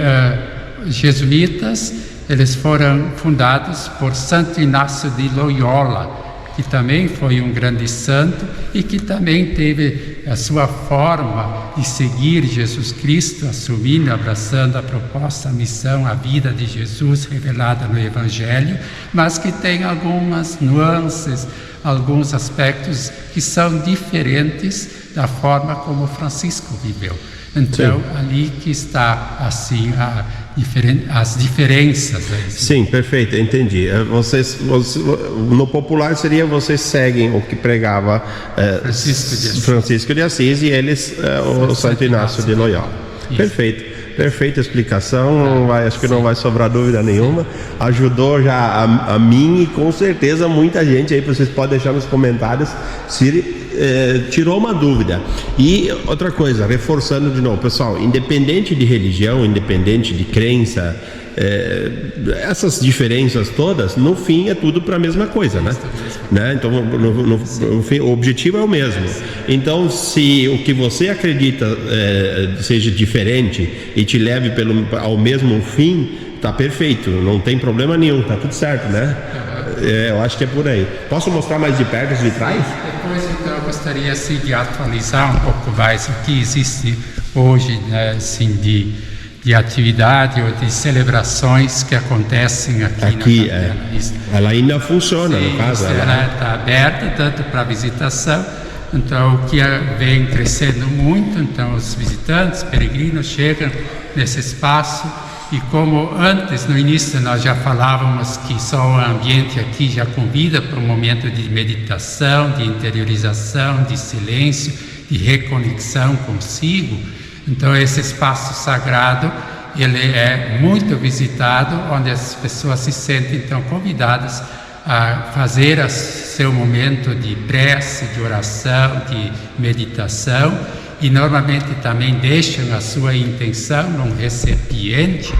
jesuítas, eles foram fundados por Santo Inácio de Loyola, que também foi um grande santo e que também teve a sua forma de seguir Jesus Cristo, assumindo, abraçando a proposta, a missão, a vida de Jesus revelada no Evangelho, mas que tem algumas nuances, alguns aspectos que são diferentes da forma como Francisco viveu. Então, sim, ali que está, assim, as diferenças. Sim, perfeito, entendi. No popular seria vocês seguem o que pregava Francisco de Assis e eles o Santo Inácio de Loyola. Perfeito. Perfeita explicação, acho que não vai sobrar dúvida nenhuma. Ajudou já a mim e com certeza muita gente aí, vocês podem deixar nos comentários se tirou uma dúvida. E outra coisa, reforçando de novo, pessoal, independente de religião, independente de crença, essas diferenças todas, no fim é tudo para a mesma coisa, né? Então, no fim, o objetivo é o mesmo. Então, se o que você acredita seja diferente e te leve ao mesmo fim, tá perfeito, não tem problema nenhum, tá tudo certo, né? Eu acho que é por aí. Posso mostrar mais de perto os vitrais? Depois, então, eu gostaria assim, de atualizar um pouco mais o que existe hoje, né, assim, de atividade ou de celebrações que acontecem aqui na capela. Ela ainda funciona, sim, no caso. Ela está aberta tanto para visitação, então o que vem crescendo muito, então os visitantes, peregrinos chegam nesse espaço e como antes, no início, nós já falávamos que só o ambiente aqui já convida para um momento de meditação, de interiorização, de silêncio, de reconexão consigo. Então esse espaço sagrado, ele é muito visitado, onde as pessoas se sentem então convidadas a fazer seu momento de prece, de oração, de meditação, e normalmente também deixam a sua intenção num recipiente,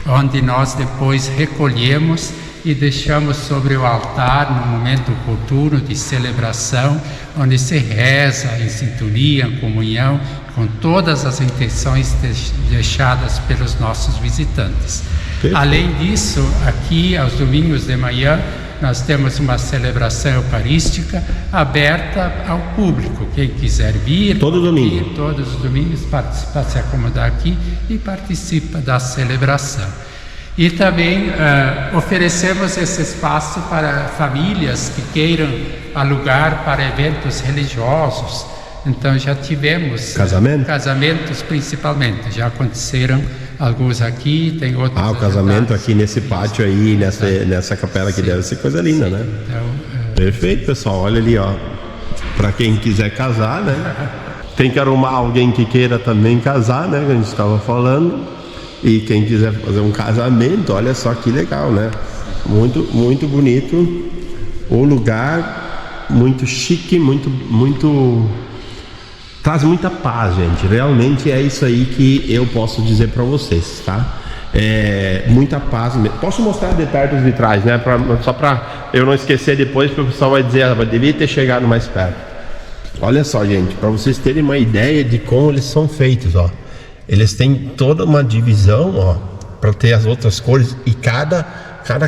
onde nós depois recolhemos e deixamos sobre o altar num momento oportuno de celebração, onde se reza em sintonia, em comunhão, com todas as intenções deixadas pelos nossos visitantes. Perfeito. Além disso, aqui aos domingos de manhã, nós temos uma celebração eucarística aberta ao público. Quem quiser vir, todos os domingos participa, se acomodar aqui e participa da celebração. E também oferecemos esse espaço para famílias que queiram alugar para eventos religiosos. Então já tivemos casamentos principalmente, já aconteceram alguns aqui, tem outros. O casamento aqui nesse pátio aí, nessa capela que deve ser coisa linda, né? Então, perfeito, pessoal, olha ali, ó, para quem quiser casar, né? Tem que arrumar alguém que queira também casar, né? Que a gente estava falando. E quem quiser fazer um casamento, olha só que legal, né? Muito, muito bonito. O lugar, muito chique, muito traz muita paz, gente. Realmente é isso aí que eu posso dizer para vocês, tá? Muita paz. Posso mostrar de perto os vitrais, né? Só para eu não esquecer depois, porque o pessoal vai dizer, devia ter chegado mais perto. Olha só, gente, para vocês terem uma ideia de como eles são feitos, ó. Eles têm toda uma divisão, ó, para ter as outras cores, e cada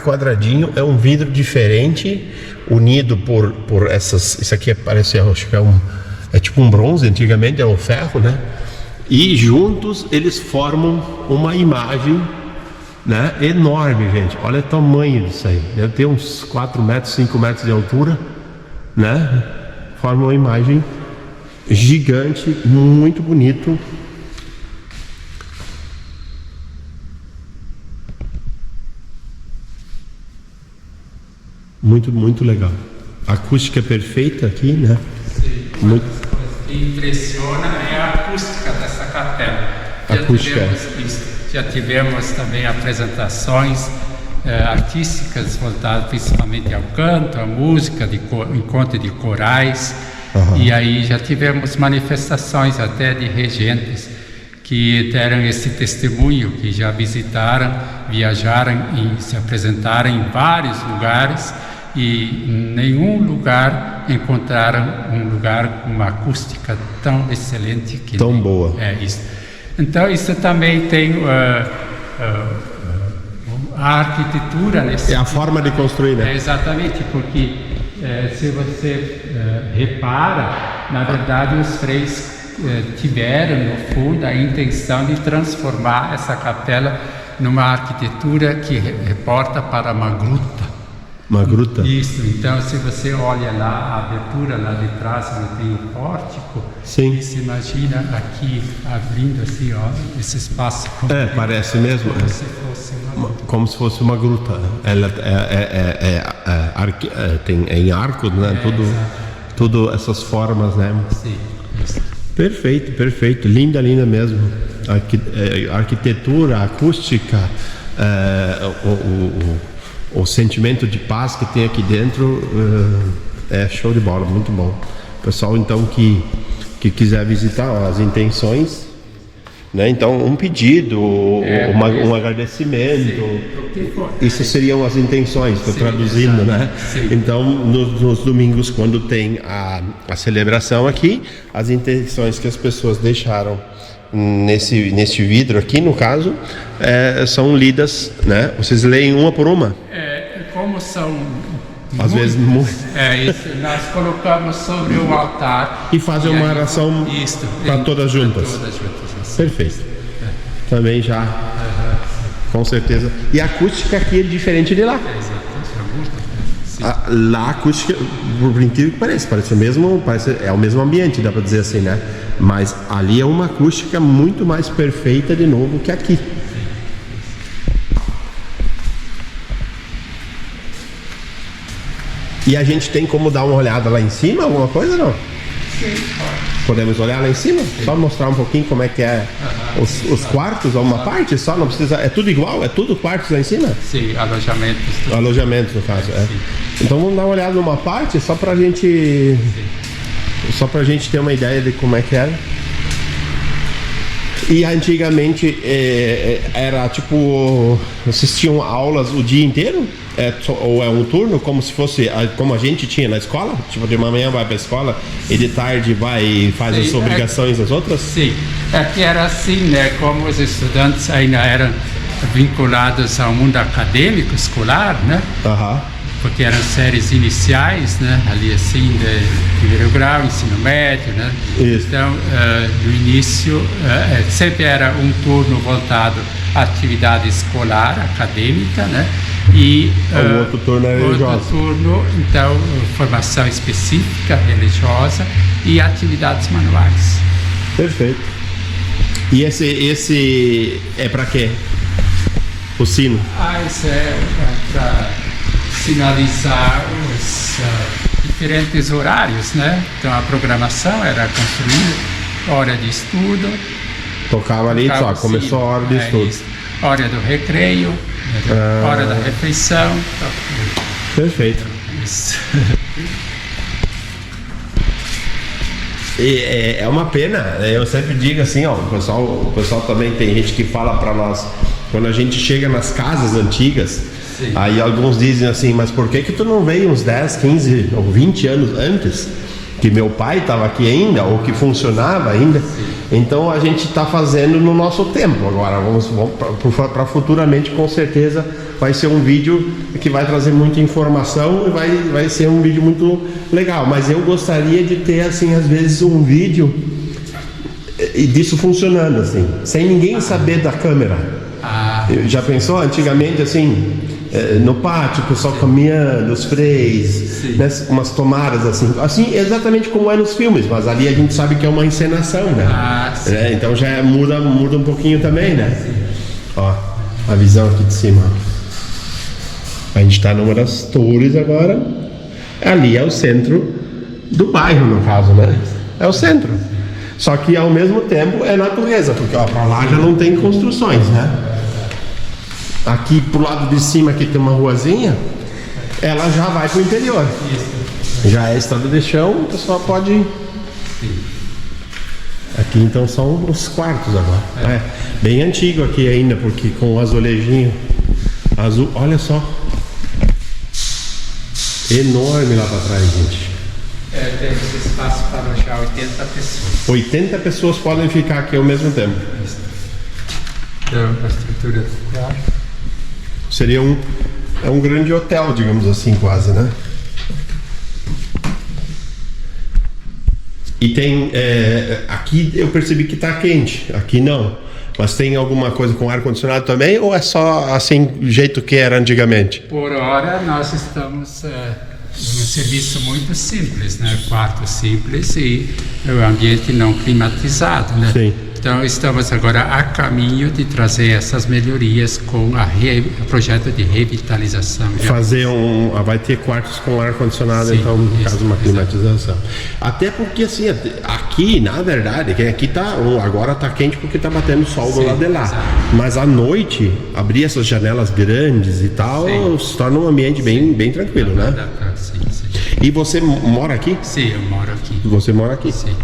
quadradinho é um vidro diferente, unido por essas. Isso aqui parece, acho que é tipo um bronze, antigamente é um ferro, né? E juntos eles formam uma imagem, né, enorme, gente. Olha o tamanho disso aí. Deve ter uns 4 metros, 5 metros de altura, né? Forma uma imagem gigante, muito bonito. Muito, muito legal. A acústica é perfeita aqui, né? Sim. Muito. O que impressiona é a acústica dessa capela. Já tivemos também apresentações artísticas voltadas principalmente ao canto, à música, encontro de corais. E aí já tivemos manifestações até de regentes que deram esse testemunho, que já visitaram, viajaram e se apresentaram em vários lugares, e em nenhum lugar encontraram um lugar com uma acústica tão excelente, tão boa. Isso. Então isso também tem a arquitetura nesse. É a forma de construir, né? Exatamente, porque se você repara, na verdade os freis tiveram no fundo a intenção de transformar essa capela numa arquitetura que reporta para uma gruta. Uma gruta? Isso, então se você olha lá a abertura lá de trás, onde tem o pórtico, sim, você imagina aqui abrindo assim, ó, esse espaço. Parece mesmo. Como se fosse uma gruta. Ela tem em arcos, né? Tudo essas formas, né? Sim, isso. Perfeito, perfeito. Linda, linda mesmo. Arquitetura, acústica, o sentimento de paz que tem aqui dentro é show de bola, muito bom. Pessoal, então, que quiser visitar, ó, as intenções, né? Então, um pedido, um agradecimento, isso seriam as intenções, estou traduzindo, né? Sim. Então, nos domingos, quando tem a celebração aqui, as intenções que as pessoas deixaram nesse vidro aqui, no caso, são lidas, né? Vocês leem uma por uma? Como são às vezes isso, nós colocamos sobre o altar e fazem uma oração para todas juntas. Perfeito. Também já, com certeza. E a acústica aqui é diferente de lá. Lá a acústica, por incrível que pareça, é o mesmo ambiente, dá para dizer assim, né? Mas ali é uma acústica muito mais perfeita de novo que aqui. E a gente tem como dar uma olhada lá em cima, alguma coisa, não? Sim, podemos olhar lá em cima? Sim. Só mostrar um pouquinho como é que é os quartos, ou uma parte só, não precisa. É tudo igual? É tudo quartos lá em cima? Sim, alojamentos. Tudo. Alojamentos, no caso, Então vamos dar uma olhada numa parte, só pra gente. Só pra gente ter uma ideia de como é que era. E antigamente era tipo, vocês tinham aulas o dia inteiro? Ou é um turno, como se fosse como a gente tinha na escola? Tipo, de manhã vai para a escola e de tarde vai e faz as obrigações das outras? Sim, que era assim, né? Como os estudantes ainda eram vinculados ao mundo acadêmico, escolar, né? Porque eram séries iniciais, né? Ali assim, de primeiro grau, ensino médio, né? Isso. Então, no início, sempre era um turno voltado à atividade escolar, acadêmica, né? E o outro turno é religioso. Outro turno, então, formação específica, religiosa e atividades manuais. Perfeito. E esse é para quê? O sino? Esse é para sinalizar os diferentes horários, né? Então a programação era construída, hora de estudo. Tocava ali, só começou a hora de estudo. Isso. Hora do recreio, hora da refeição. Perfeito. Isso. É uma pena, eu sempre digo assim, ó, o pessoal também tem gente que fala para nós quando a gente chega nas casas antigas, sim, aí alguns dizem assim, mas por que tu não veio uns 10, 15 ou 20 anos antes, que meu pai estava aqui ainda, ou que funcionava ainda? Sim. Então a gente está fazendo no nosso tempo. Agora vamos para futuramente, com certeza vai ser um vídeo que vai trazer muita informação e vai ser um vídeo muito legal. Mas eu gostaria de ter, assim, às vezes um vídeo disso funcionando, assim, sem ninguém saber da câmera. Já pensou? Antigamente, assim, no pátio, o pessoal caminhando, os freios, né, umas tomadas assim, exatamente como é nos filmes, mas ali a gente sabe que é uma encenação, né? Então já muda um pouquinho também, né? Sim. Ó, a visão aqui de cima. A gente está numa das torres agora. Ali é o centro do bairro, no caso, né? É o centro. Só que ao mesmo tempo é natureza, porque ó, pra lá já não tem construções, né? Aqui pro lado de cima aqui tem uma ruazinha, ela já vai pro interior. Já é estrada de chão, o pessoal pode ir. Aqui então são os quartos agora. É bem antigo aqui ainda, porque com o azulejinho azul, olha só. Enorme lá para trás, gente. Tem espaço para alojar 80 pessoas. 80 pessoas podem ficar aqui ao mesmo tempo. Então, a estrutura seria um grande hotel, digamos assim, quase, né? E tem aqui eu percebi que está quente, aqui não. Mas tem alguma coisa com ar-condicionado também, ou é só assim, do jeito que era antigamente? Por hora nós estamos um serviço muito simples, né? Quarto simples e o ambiente não climatizado, né? Sim. Então estamos agora a caminho de trazer essas melhorias com o projeto de revitalização. Fazer vai ter quartos com ar-condicionado, então no caso uma climatização. Até porque assim, aqui na verdade, aqui tá, agora tá quente porque tá batendo sol do lado de lá. Exato. Mas à noite, abrir essas janelas grandes e tal, se torna um ambiente bem tranquilo, né? Sim. E você mora aqui? Sim, eu moro aqui. Você mora aqui? Sim.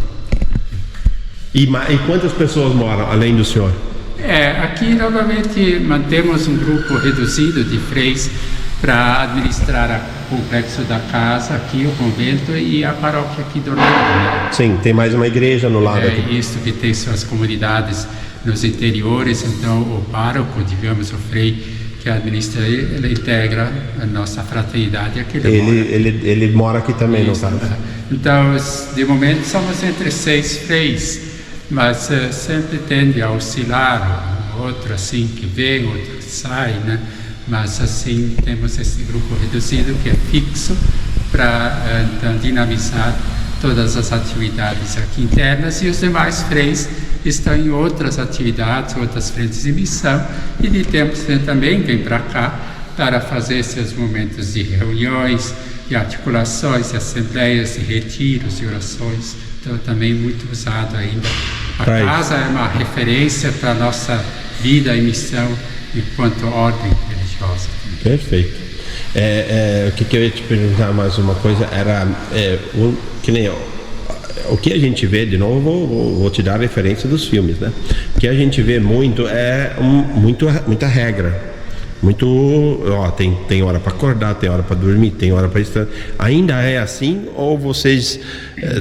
E quantas pessoas moram além do senhor? Aqui novamente mantemos um grupo reduzido de freis para administrar o complexo da casa, aqui o convento e a paróquia aqui do lado, né? Sim, tem mais uma igreja no lado aqui. Isso que tem suas comunidades nos interiores, então o pároco, digamos, o frei que administra, ele integra a nossa fraternidade aqui. Ele mora aqui também, no caso. Então, de momento somos entre 6 freis, mas sempre tende a oscilar, outro assim que vem, outro que sai, né? Mas assim temos esse grupo reduzido que é fixo para então, dinamizar todas as atividades aqui internas, e os demais freis estão em outras atividades, outras frentes de missão, e de tempo em tempo também vem para cá para fazer seus momentos de reuniões, de articulações, de assembleias, de retiros, de orações. Então também muito usado ainda. A casa é uma referência para a nossa vida e missão enquanto ordem religiosa. Perfeito. O que eu ia te perguntar mais uma coisa era que nem o que a gente vê, de novo vou te dar a referência dos filmes, né? O que a gente vê muito muita regra. Tem hora para acordar, tem hora para dormir, tem hora para estar. Ainda é assim, ou vocês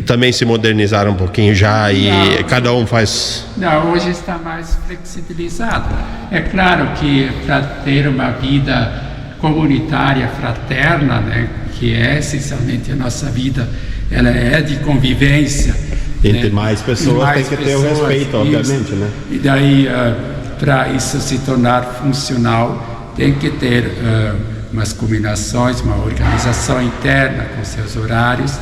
também se modernizaram um pouquinho já e cada um faz? Não, hoje está mais flexibilizado. É claro que para ter uma vida comunitária, fraterna, né, que é essencialmente a nossa vida, ela é de convivência. Entre mais pessoas tem que ter o respeito, obviamente, né? E daí, para isso se tornar funcional, tem que ter umas combinações, uma organização interna com seus horários,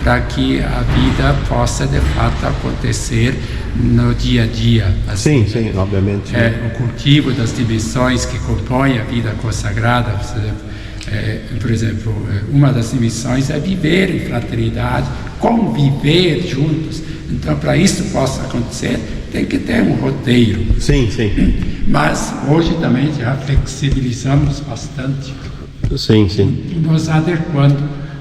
para que a vida possa de fato acontecer no dia a dia. Assim, sim, obviamente. O cultivo das dimensões que compõem a vida consagrada, por exemplo, uma das dimensões é viver em fraternidade, conviver juntos. Então, para isso possa acontecer, tem que ter um roteiro. Sim. Mas hoje também já flexibilizamos bastante. Sim. Nos adequando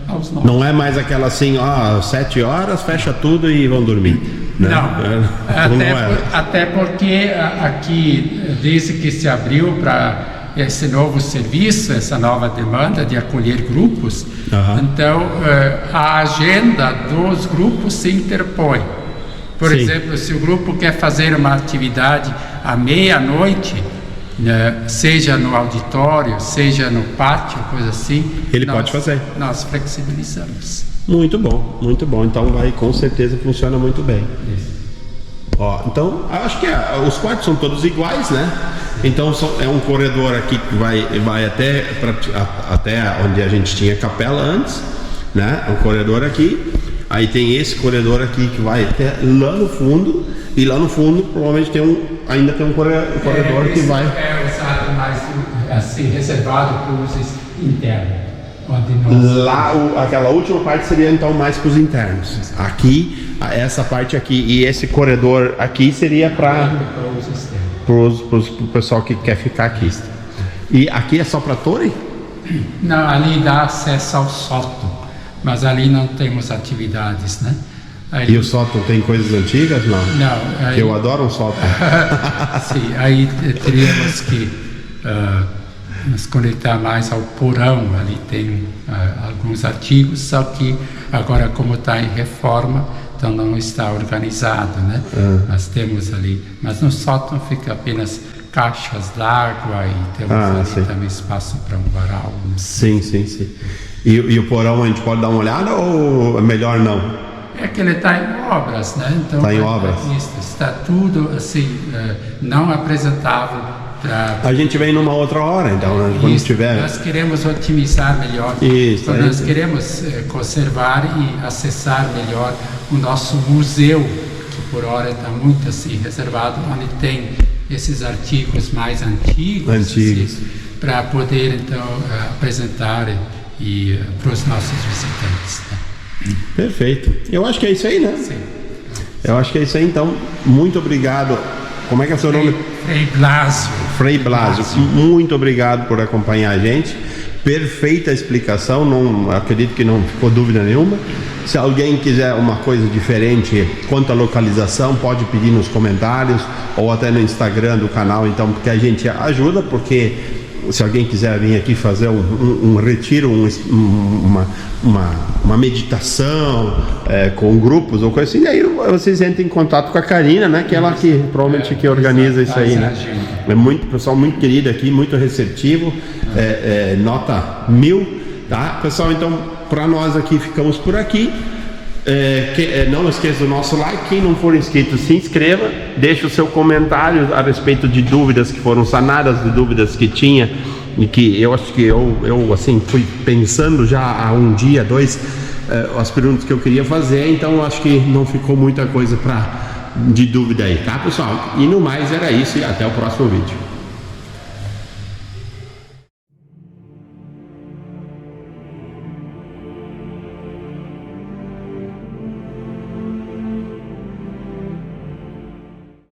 aos nossos. Não é mais aquela assim, 7 horas, fecha tudo e vão dormir. né? Não, até porque aqui, desde que se abriu para esse novo serviço, essa nova demanda de acolher grupos, então a agenda dos grupos se interpõe. Por exemplo, se o grupo quer fazer uma atividade à meia-noite, seja no auditório, seja no pátio, coisa assim, ele pode fazer. Nós flexibilizamos. Muito bom, muito bom. Então com certeza funciona muito bem. Ó, então acho que os quartos são todos iguais, né? Então é um corredor aqui que vai até onde a gente tinha capela antes, né? Um corredor aqui. Aí tem esse corredor aqui que vai até lá no fundo, e lá no fundo provavelmente ainda tem um corredor que vai... É usado mais assim, reservado para usos internos. Lá, aquela última parte seria então mais para os internos. Aqui, essa parte aqui e esse corredor aqui seria para o pessoal que quer ficar aqui. E aqui é só para torre? Não, ali dá acesso ao sótão. Mas ali não temos atividades, né? E o sótão tem coisas antigas? Não. Aí, eu adoro um sótão. Sim, aí teríamos que nos conectar mais ao porão. Ali tem alguns artigos, só que agora, como está em reforma, então não está organizado, né? Nós temos ali, mas no sótão fica apenas caixas d'água e temos ali também espaço para um varal. Né? Sim. E o porão a gente pode dar uma olhada ou é melhor não? É que ele está em obras, né? Então, está em obras. Está tudo assim, não apresentável para... A gente vem numa outra hora, então, né? Quando tiver... Nós queremos otimizar melhor. Isso. Nós queremos conservar e acessar melhor o nosso museu, que por hora está muito assim reservado, onde tem esses artigos mais antigos. Assim, para poder então apresentar e para os nossos visitantes. Né? Perfeito. Eu acho que é isso aí, né? Sim. Eu acho que é isso aí, então. Muito obrigado. Como é que é o seu nome? Frei Blásio. Frei Blásio. Muito obrigado por acompanhar a gente. Perfeita explicação. Não acredito que não ficou dúvida nenhuma. Se alguém quiser uma coisa diferente quanto à localização, pode pedir nos comentários ou até no Instagram do canal, então, porque a gente ajuda, porque se alguém quiser vir aqui fazer um retiro, uma meditação com grupos ou coisa assim, aí vocês entram em contato com a Karina, né? Que ela que provavelmente que organiza isso aí, né? É muito, pessoal muito querido aqui, muito receptivo, nota 1000, tá? Pessoal, então para nós aqui ficamos por aqui. Não esqueça do nosso like. Quem não for inscrito, se inscreva, deixe o seu comentário a respeito de dúvidas que foram sanadas, de dúvidas que tinha e que eu acho que eu assim fui pensando já há um dia, dois, as perguntas que eu queria fazer, então acho que não ficou muita coisa de dúvida aí, tá, pessoal? E no mais era isso, e até o próximo vídeo.